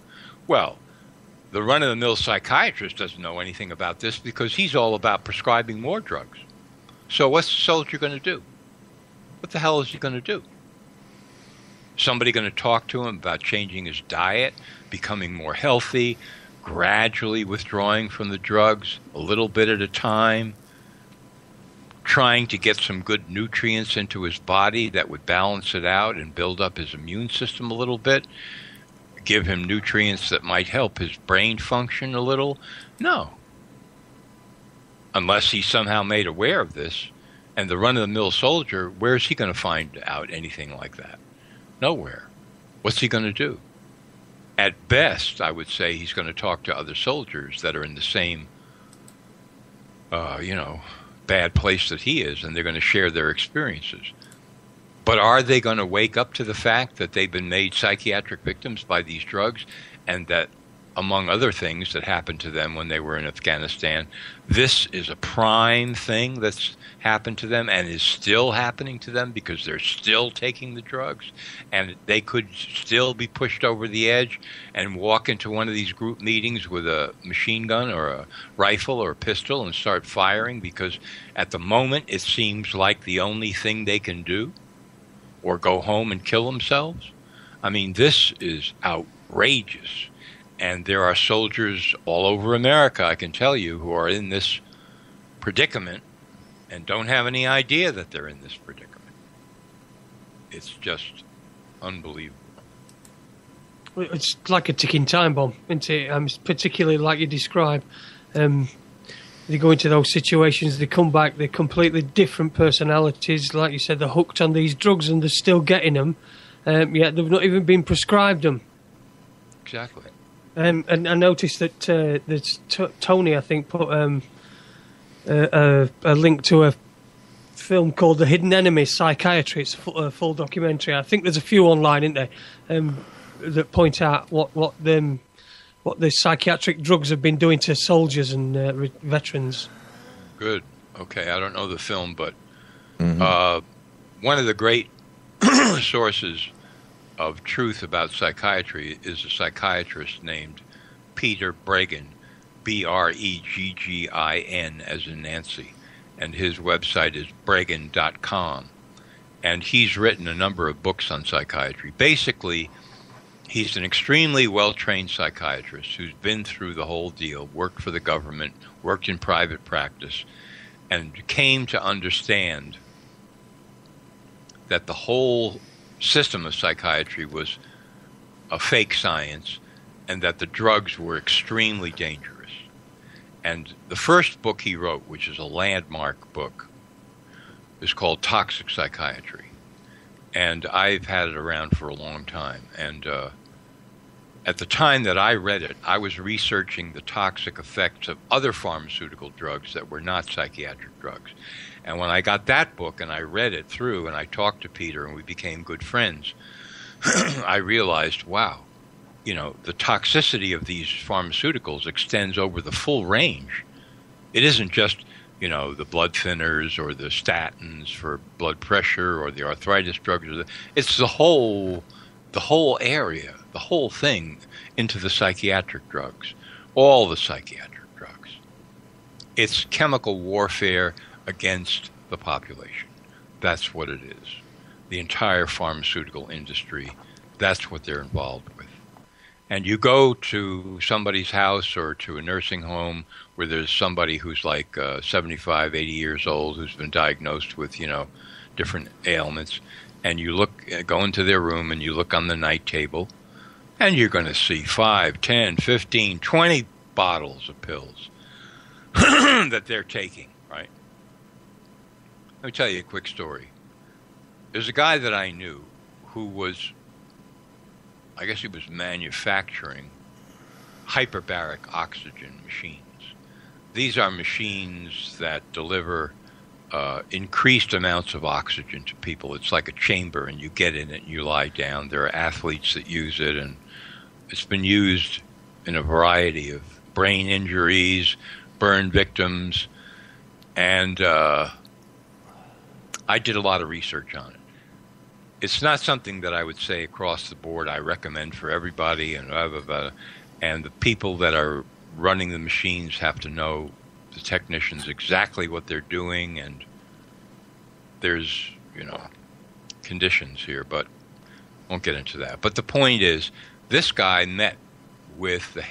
Well, the run-of-the-mill psychiatrist doesn't know anything about this because he's all about prescribing more drugs. So what's the soldier going to do? What the hell is he going to do? Somebody going to talk to him about changing his diet, becoming more healthy, gradually withdrawing from the drugs, a little bit at a time, trying to get some good nutrients into his body that would balance it out and build up his immune system a little bit, give him nutrients that might help his brain function a little? No. Unless he's somehow made aware of this. And the run-of-the-mill soldier, where's he going to find out anything like that? Nowhere. What's he going to do? At best, I would say he's going to talk to other soldiers that are in the same, bad place that he is, and they're going to share their experiences. But are they going to wake up to the fact that they've been made psychiatric victims by these drugs, and that, among other things that happened to them when they were in Afghanistan, this is a prime thing that's happened to them and is still happening to them because they're still taking the drugs, and they could still be pushed over the edge and walk into one of these group meetings with a machine gun or a rifle or a pistol and start firing because at the moment it seems like the only thing they can do, or go home and kill themselves. I mean, this is outrageous. And there are soldiers all over America, I can tell you, who are in this predicament and don't have any idea that they're in this predicament. It's just unbelievable. It's like a ticking time bomb, isn't it? Particularly like you describe. They go into those situations, they come back, they're completely different personalities. Like you said, they're hooked on these drugs and they're still getting them, yet they've not even been prescribed them. Exactly. And I noticed that Tony, I think, put a link to a film called The Hidden Enemy, Psychiatry. It's a full documentary. I think there's a few online, isn't there, that point out what what the psychiatric drugs have been doing to soldiers and veterans. Good. Okay, I don't know the film, but one of the great sources of truth about psychiatry is a psychiatrist named Peter Breggin, Breggin, as in Nancy, and his website is breggin.com, and he's written a number of books on psychiatry. Basically, he's an extremely well-trained psychiatrist who's been through the whole deal, worked for the government, worked in private practice, and came to understand that the whole system of psychiatry was a fake science and that the drugs were extremely dangerous. And the first book he wrote, which is a landmark book, is called Toxic Psychiatry. And I've had it around for a long time. And at the time that I read it, I was researching the toxic effects of other pharmaceutical drugs that were not psychiatric drugs. And when I got that book and I read it through and I talked to Peter and we became good friends, I realized, wow, you know, the toxicity of these pharmaceuticals extends over the full range. It isn't just, you know, the blood thinners or the statins for blood pressure or the arthritis drugs. It's the whole area, the whole thing into the psychiatric drugs, all the psychiatric drugs. It's chemical warfare against the population. That's what it is. The entire pharmaceutical industry, that's what they're involved with. And you go to somebody's house or to a nursing home where there's somebody who's like 75, 80 years old who's been diagnosed with, you know, different ailments, and you go into their room and you look on the night table, and you're going to see 5, 10, 15, 20 bottles of pills that they're taking, right? Let me tell you a quick story. There's a guy that I knew who was, I guess he was manufacturing hyperbaric oxygen machines. These are machines that deliver increased amounts of oxygen to people. It's like a chamber, and you get in it and you lie down. There are athletes that use it, and it's been used in a variety of brain injuries, burn victims, and I did a lot of research on it. It's not something that I would say across the board I recommend for everybody, and the people that are running the machines have to know, the technicians, exactly what they're doing, and there's, you know, conditions here, but won't get into that. But the point is, this guy met with the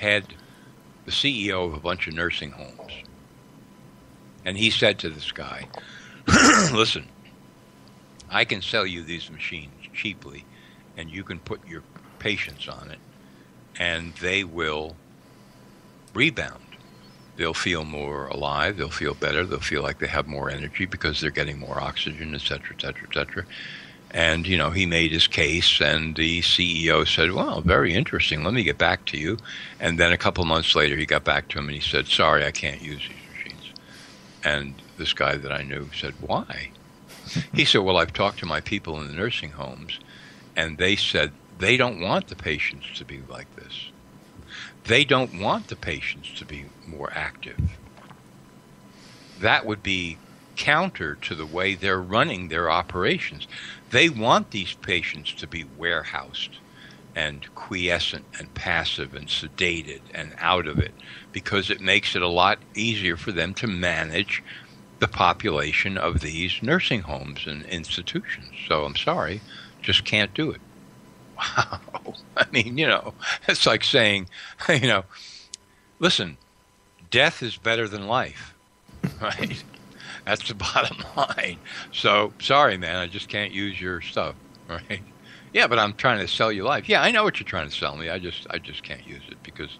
CEO of a bunch of nursing homes, and he said to this guy, listen, I can sell you these machines cheaply, and you can put your patients on it, and they will rebound. They'll feel more alive, they'll feel better, they'll feel like they have more energy because they're getting more oxygen, et cetera, et cetera, et cetera. And, you know, he made his case, and the CEO said, well, very interesting, let me get back to you. And then a couple months later, he got back to him, and he said, sorry, I can't use these machines. And this guy that I knew said, why? He said, well, I've talked to my people in the nursing homes, and they said they don't want the patients to be like this. They don't want the patients to be more active. That would be counter to the way they're running their operations. They want these patients to be warehoused and quiescent and passive and sedated and out of it, because it makes it a lot easier for them to manage the population of these nursing homes and institutions. So I'm sorry, just can't do it. Wow. I mean, you know, it's like saying, you know, listen, death is better than life, right? That's the bottom line. So, sorry, man, I just can't use your stuff, right? Yeah, but I'm trying to sell you life. Yeah, I know what you're trying to sell me. I just can't use it because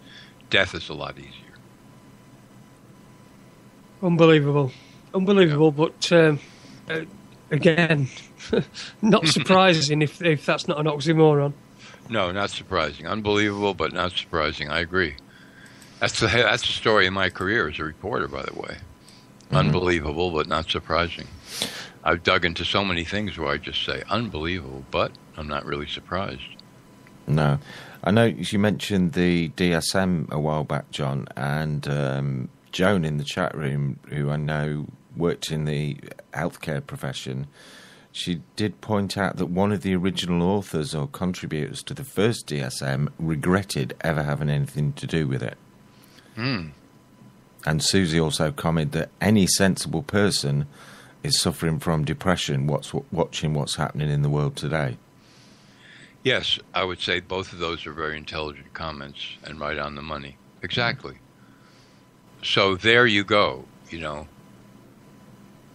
death is a lot easier. Unbelievable, but again, not surprising if that's not an oxymoron. No, not surprising. Unbelievable, but not surprising. I agree. That's the story of my career as a reporter, by the way. Mm-hmm. Unbelievable, but not surprising. I've dug into so many things where I just say unbelievable, but I'm not really surprised. No. I know you mentioned the DSM a while back, John, and Joan in the chat room, who I know worked in the healthcare profession, she did point out that one of the original authors or contributors to the first DSM regretted ever having anything to do with it. And Susie also commented that any sensible person is suffering from depression watching what's happening in the world today. Yes, I would say both of those are very intelligent comments and right on the money. Exactly. So there you go, you know.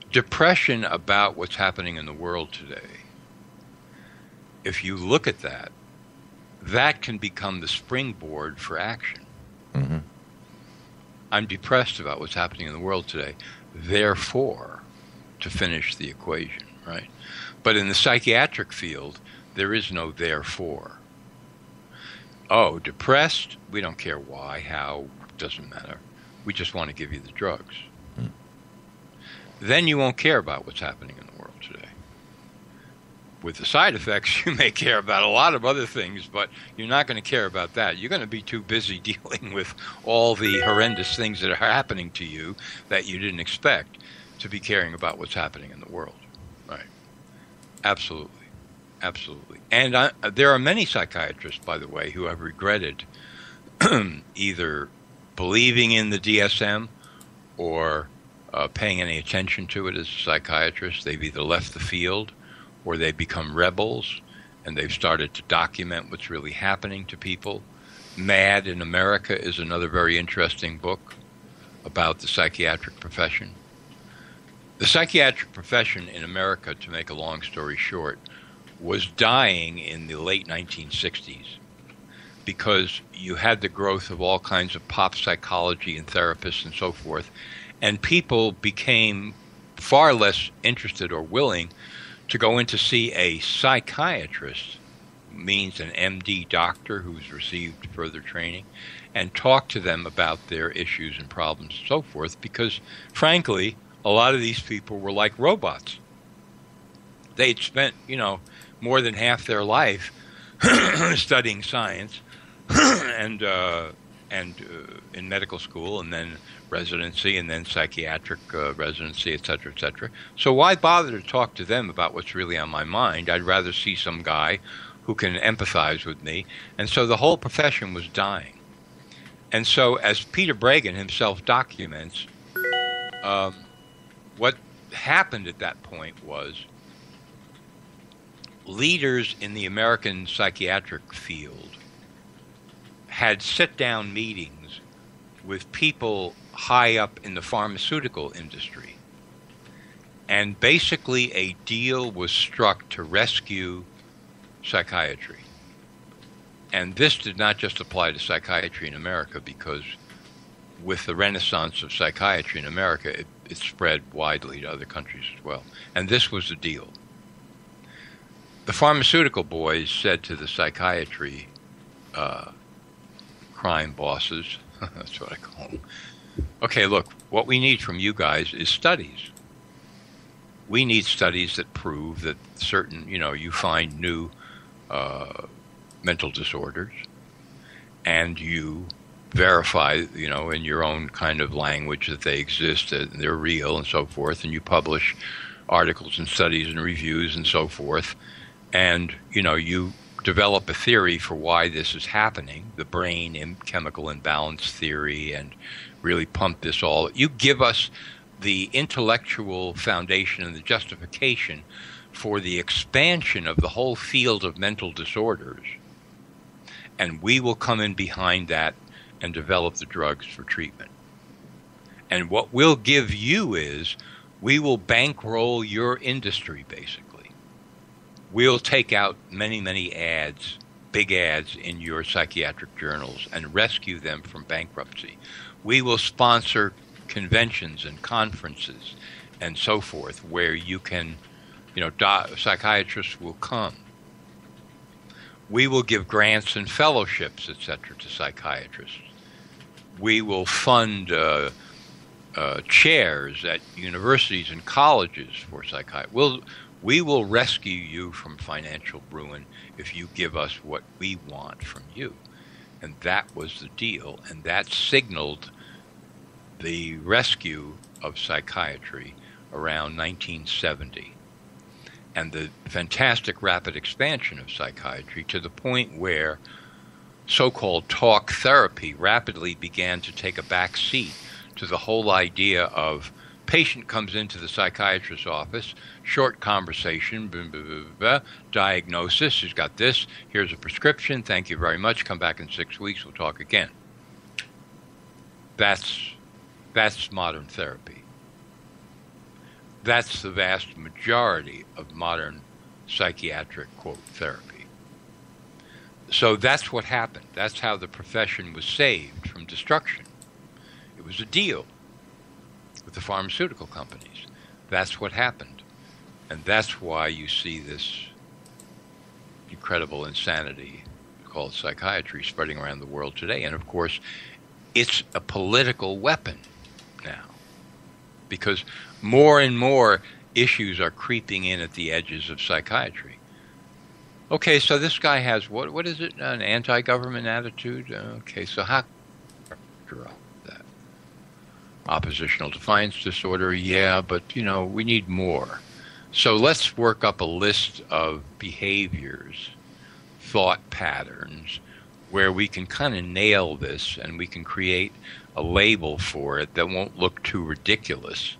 Depression about what's happening in the world today, if you look at that, that can become the springboard for action. Mm-hmm. I'm depressed about what's happening in the world today, therefore, to finish the equation, right? But in the psychiatric field, there is no therefore. Oh, depressed? We don't care why, how, doesn't matter. We just want to give you the drugs. Then you won't care about what's happening in the world today. With the side effects, you may care about a lot of other things, but you're not going to care about that. You're going to be too busy dealing with all the horrendous things that are happening to you that you didn't expect to be caring about what's happening in the world. Right. Absolutely. Absolutely. And there are many psychiatrists, by the way, who have regretted either believing in the DSM or paying any attention to it as a psychiatrist. They've either left the field or they've become rebels and they've started to document what's really happening to people. Mad in America is another very interesting book about the psychiatric profession. The psychiatric profession in America, to make a long story short, was dying in the late 1960s because you had the growth of all kinds of pop psychology and therapists and so forth, and people became far less interested or willing to go in to see a psychiatrist, means an MD doctor who's received further training, and talk to them about their issues and problems and so forth, because, frankly, a lot of these people were like robots. They'd spent, more than half their life studying science and in medical school, and then residency, and then psychiatric residency, et cetera, et cetera. So why bother to talk to them about what's really on my mind? I'd rather see some guy who can empathize with me. And so the whole profession was dying. And so, as Peter Bregan himself documents, what happened at that point was leaders in the American psychiatric field had sit-down meetings with people high up in the pharmaceutical industry. And basically a deal was struck to rescue psychiatry. And this did not just apply to psychiatry in America, because with the renaissance of psychiatry in America, it spread widely to other countries as well. And this was the deal. The pharmaceutical boys said to the psychiatry crime bosses, that's what I call them, okay, look, what we need from you guys is studies. We need studies that prove that certain, you find new mental disorders, and you verify, in your own kind of language that they exist, and they're real and so forth, and you publish articles and studies and reviews and so forth, and, you develop a theory for why this is happening, the brain chemical imbalance theory, and really pump this all. You give us the intellectual foundation and the justification for the expansion of the whole field of mental disorders, and we will come in behind that and develop the drugs for treatment. And what we'll give you is we will bankroll your industry, basically. We'll take out many, many ads, big ads in your psychiatric journals and rescue them from bankruptcy. We will sponsor conventions and conferences and so forth where you can, psychiatrists will come. We will give grants and fellowships, etc., to psychiatrists. We will fund chairs at universities and colleges for psychiatrists. We will rescue you from financial ruin if you give us what we want from you. And that was the deal, and that signaled the rescue of psychiatry around 1970, and the fantastic rapid expansion of psychiatry to the point where so-called talk therapy rapidly began to take a back seat to the whole idea of patient comes into the psychiatrist's office, short conversation, blah, blah, blah, blah, diagnosis, he's got this, here's a prescription, thank you very much, come back in 6 weeks, we'll talk again. That's modern therapy. That's the vast majority of modern psychiatric, quote, therapy. So that's what happened. That's how the profession was saved from destruction. It was a deal with the pharmaceutical companies. That's what happened. And that's why you see this incredible insanity called psychiatry spreading around the world today. And of course, it's a political weapon now, because more and more issues are creeping in at the edges of psychiatry. Okay, so this guy has, what is it, an anti-government attitude? Okay, so how that? Oppositional defiance disorder, yeah, but, we need more. So let's work up a list of behaviors, thought patterns, where we can kind of nail this and we can create a label for it that won't look too ridiculous,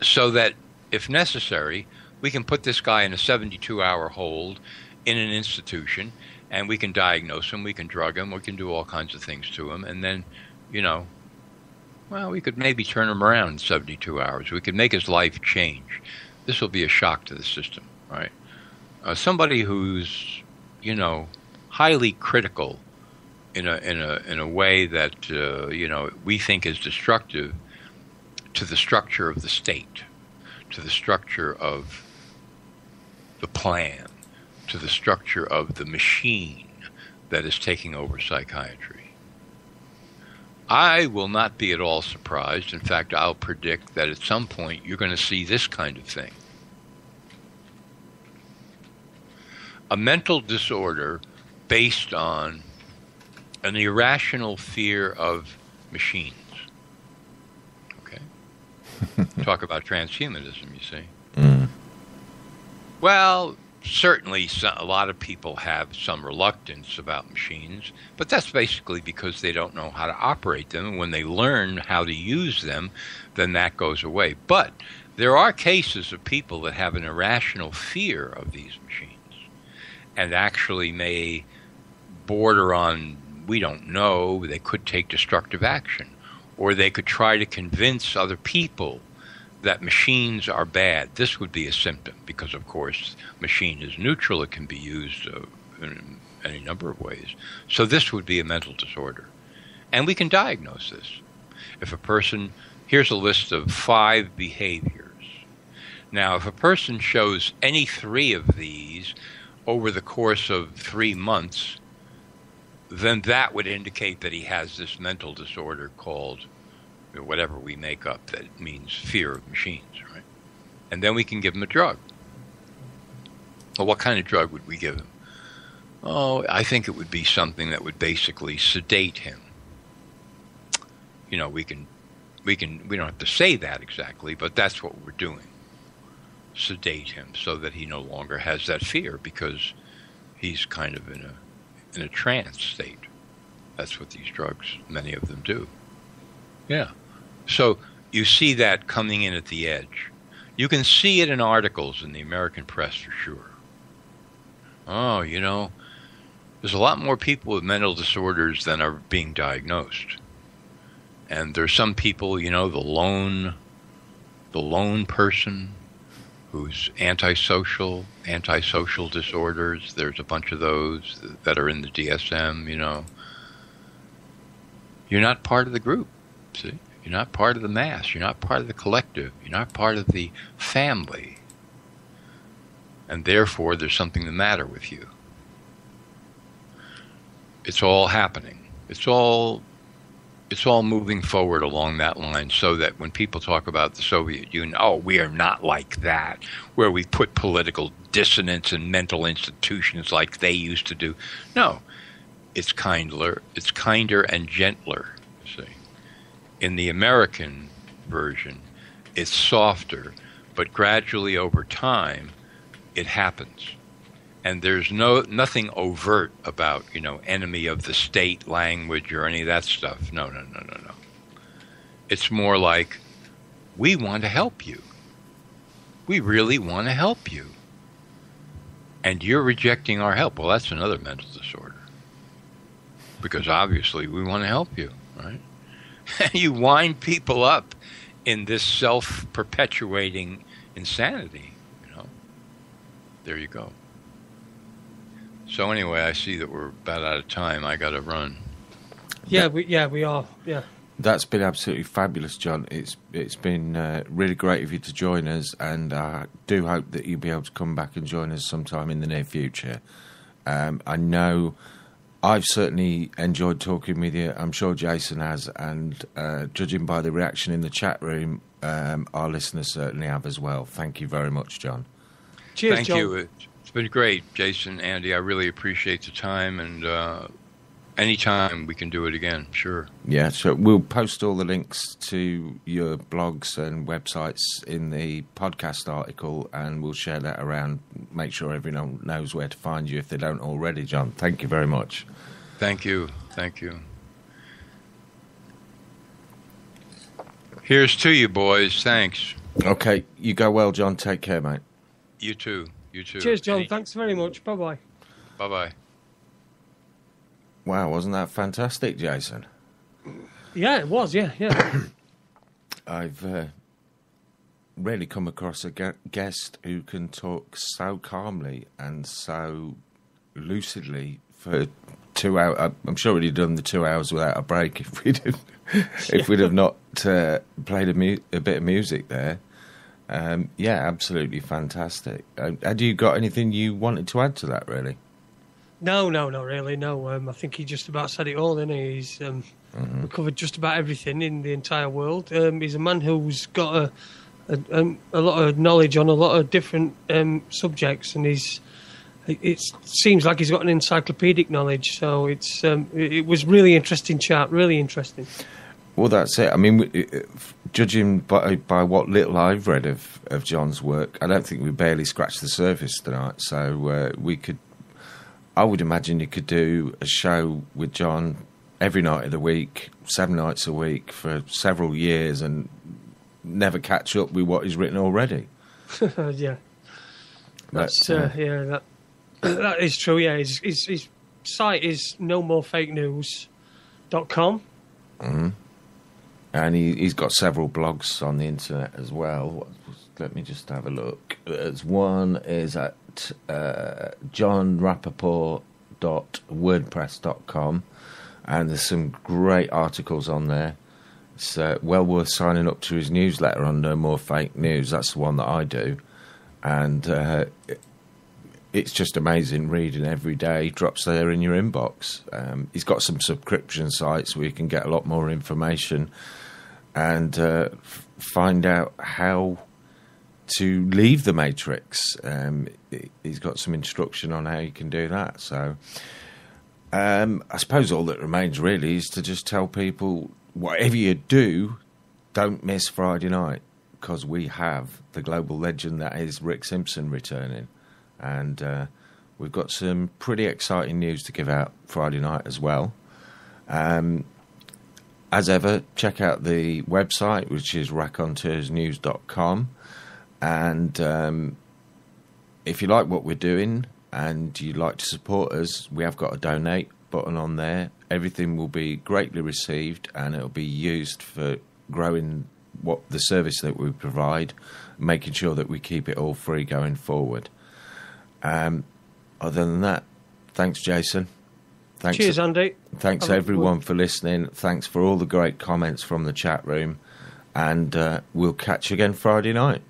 so that, if necessary, we can put this guy in a 72-hour hold in an institution, and we can diagnose him, we can drug him, we can do all kinds of things to him, and then, we could maybe turn him around in 72 hours. We could make his life change. This will be a shock to the system, right? Somebody who's, highly critical in a way that, we think is destructive to the structure of the state, to the structure of the plan, to the structure of the machine that is taking over psychiatry. I will not be at all surprised. In fact, I'll predict that at some point you're going to see this kind of thing. A mental disorder based on an irrational fear of machines. Okay? Talk about transhumanism, you see. Mm. Well, certainly a lot of people have some reluctance about machines, but that's basically because they don't know how to operate them. And when they learn how to use them, then that goes away. But there are cases of people that have an irrational fear of these machines and actually may border on, we don't know, they could take destructive action, or they could try to convince other people that machines are bad. This would be a symptom because, of course, machine is neutral. It can be used in any number of ways. So this would be a mental disorder. And we can diagnose this. If a person, here's a list of 5 behaviors. Now, if a person shows any 3 of these over the course of 3 months, then that would indicate that he has this mental disorder called whatever we make up that means fear of machines, right? And then we can give him a drug. Well, what kind of drug would we give him? Oh, I think it would be something that would basically sedate him. We don't have to say that exactly, but that's what we're doing. Sedate him so that he no longer has that fear because he's kind of in a trance state. That's what these drugs, many of them do. Yeah. So you see that coming in at the edge. You can see it in articles in the American press for sure. Oh, there's a lot more people with mental disorders than are being diagnosed. And there's some people, the lone person who's antisocial disorders. There's a bunch of those that are in the DSM, You're not part of the group, see? You're not part of the mass. You're not part of the collective. You're not part of the family. And therefore, there's something the matter with you. It's all happening. It's all it's all moving forward along that line, so that when people talk about the Soviet Union, oh, we are not like that, where we put political dissonance in mental institutions like they used to do. No, it's kinder and gentler, you see. In the American version, it's softer, but gradually over time, it happens. And there's nothing overt about, enemy of the state language or any of that stuff. No. It's more like, we want to help you. We really want to help you. And you're rejecting our help. Well, that's another mental disorder. Because obviously we want to help you, right? And you wind people up in this self-perpetuating insanity, There you go. So anyway, I see that we're about out of time. I got to run. We are. Yeah. That's been absolutely fabulous, John. It's been really great of you to join us, and I do hope that you'll be able to come back and join us sometime in the near future. I know I've certainly enjoyed talking with you. I'm sure Jason has, and judging by the reaction in the chat room, our listeners certainly have as well. Thank you very much, John. Cheers, Thank John. you. It's been great, Jason, Andy. I really appreciate the time, and anytime we can do it again, sure. Yeah, so we'll post all the links to your blogs and websites in the podcast article, and we'll share that around, make sure everyone knows where to find you if they don't already, John. Thank you very much. Thank you. Here's to you, boys. Thanks. Okay, you go well, John. Take care, mate. You too. Cheers, John. Thanks very much. Bye-bye. Bye-bye. Wow, wasn't that fantastic, Jason? Yeah, it was, yeah. I've rarely come across a guest who can talk so calmly and so lucidly for 2 hours. I'm sure we'd have done the 2 hours without a break if we'd have not played a bit of music there. Absolutely fantastic. Had you got anything you wanted to add to that, really? No, not really, no. I think he just about said it all, didn't he? He's recovered just about everything in the entire world. He's a man who's got a lot of knowledge on a lot of different subjects, and it seems like he's got an encyclopedic knowledge, so it was really interesting chat, really interesting. Well, that's it. I mean, judging by what little I've read of John's work, I don't think we barely scratched the surface tonight. So I would imagine you could do a show with John every night of the week, 7 nights a week for several years, and never catch up with what he's written already. Yeah, that is true. Yeah, his site is nomorefakenews.com. Mm-hmm. And he's got several blogs on the internet as well. Let me just have a look. One is at jonrappoport.wordpress.com, and there's some great articles on there. It's well worth signing up to his newsletter on No More Fake News. That's the one that I do. And it's just amazing reading every day. Drops there in your inbox. He's got some subscription sites where you can get a lot more information and find out how to leave the Matrix. He's got some instruction on how you can do that. So I suppose all that remains really is to just tell people, whatever you do, don't miss Friday night, because we have the global legend that is Rick Simpson returning. And we've got some pretty exciting news to give out Friday night as well. As ever, check out the website, which is raconteursnews.com. And if you like what we're doing and you'd like to support us, we have got a donate button on there. Everything will be greatly received, and it'll be used for growing the service that we provide, making sure that we keep it all free going forward. Other than that, thanks, Jason. Thanks. Cheers, Andy. Thanks, everyone, for listening. Thanks for all the great comments from the chat room. And we'll catch you again Friday night.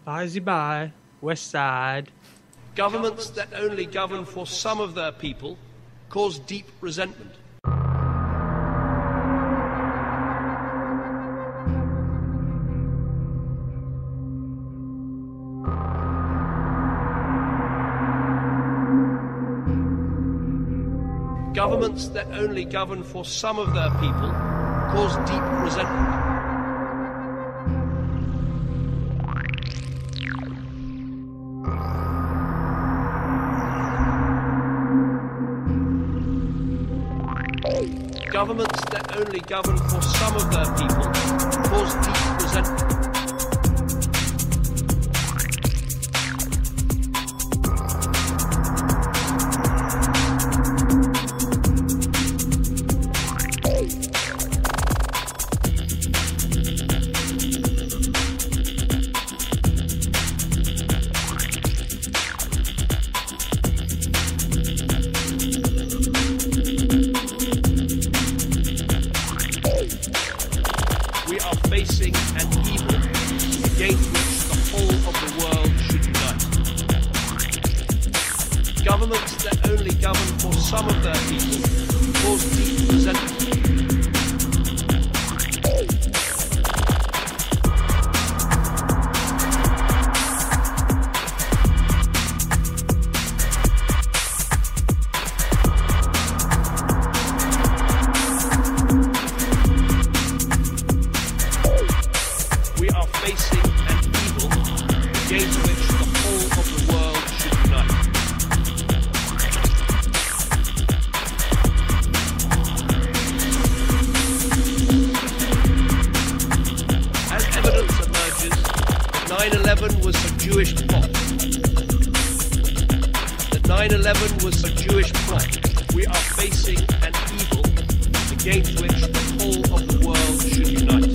Bye, West Side. Governments that only govern for some of their people cause deep resentment. Governments that only govern for some of their people cause deep resentment. Governments that only govern for some of their people cause deep resentment. Facing an evil against which the whole of the world should unite. Governments that only govern for some of their people cause deep resentment. Was a Jewish plot. That 9/11 was a Jewish plot. We are facing an evil against which the whole of the world should unite.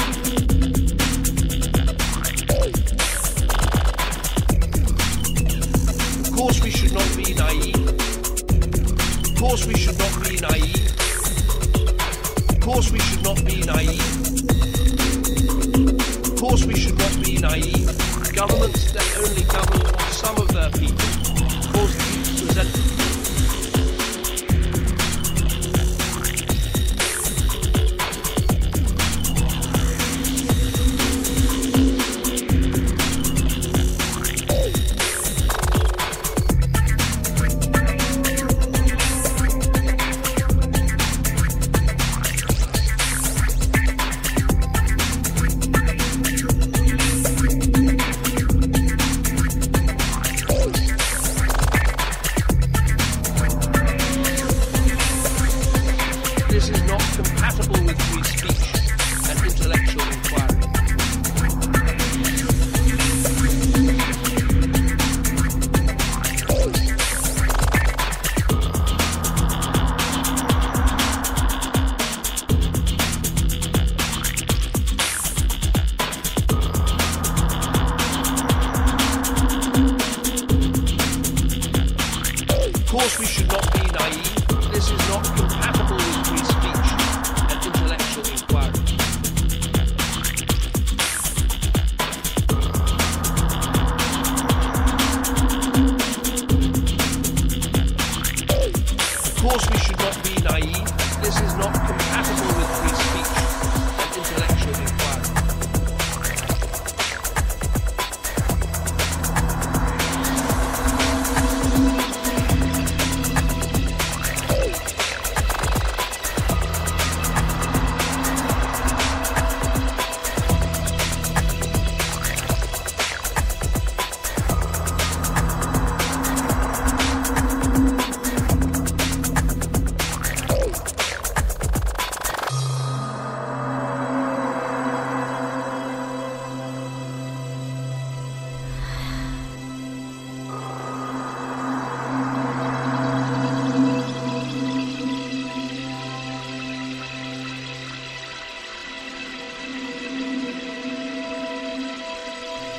Of course we should not be naive. Of course we should not be naive. Of course we should not be naive. Of course we should not be naive. Governments that only govern for some of their people cause deep resentment. This is not compatible with free speech and intellectual inquiry. Of course we should not be naive. This is not compatible with free speech and intellectual inquiry. Of course we should not be naive. This is not compatible with free speech and intellectual inquiry.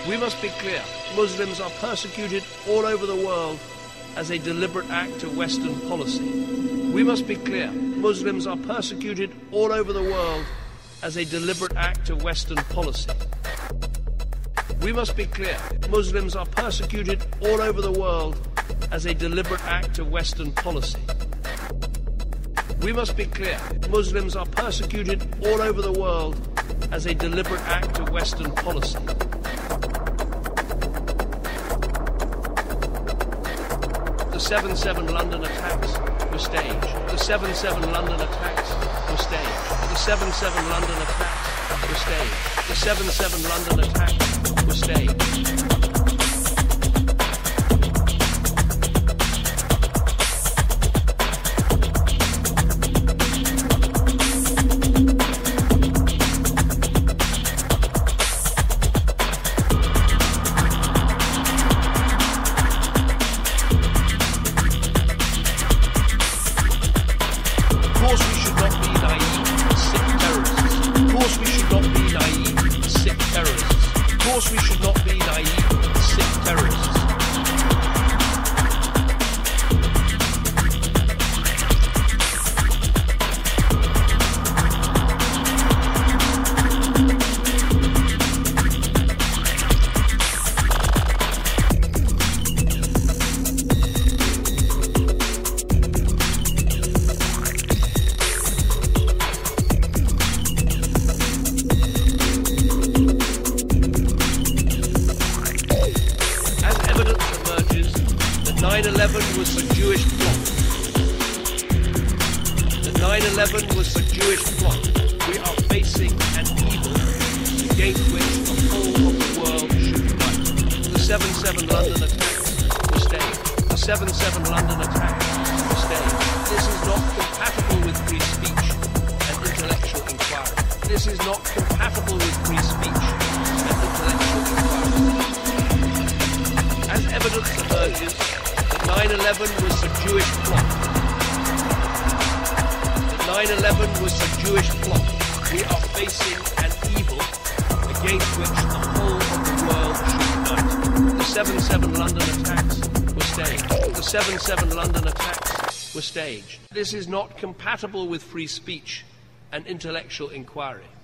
We must be clear. Muslims are persecuted all over the world as a deliberate act of Western policy. We must be clear. Muslims are persecuted all over the world as a deliberate act of Western policy. We must be clear. Muslims are persecuted all over the world as a deliberate act of Western policy. We must be clear. Muslims are persecuted all over the world as a deliberate act of Western policy. The 7/7 London attacks were staged. The 7/7 London attacks were staged. The 7/7 London attacks were staged. The 7/7 London attacks were staged. This is not compatible with free speech and intellectual inquiry.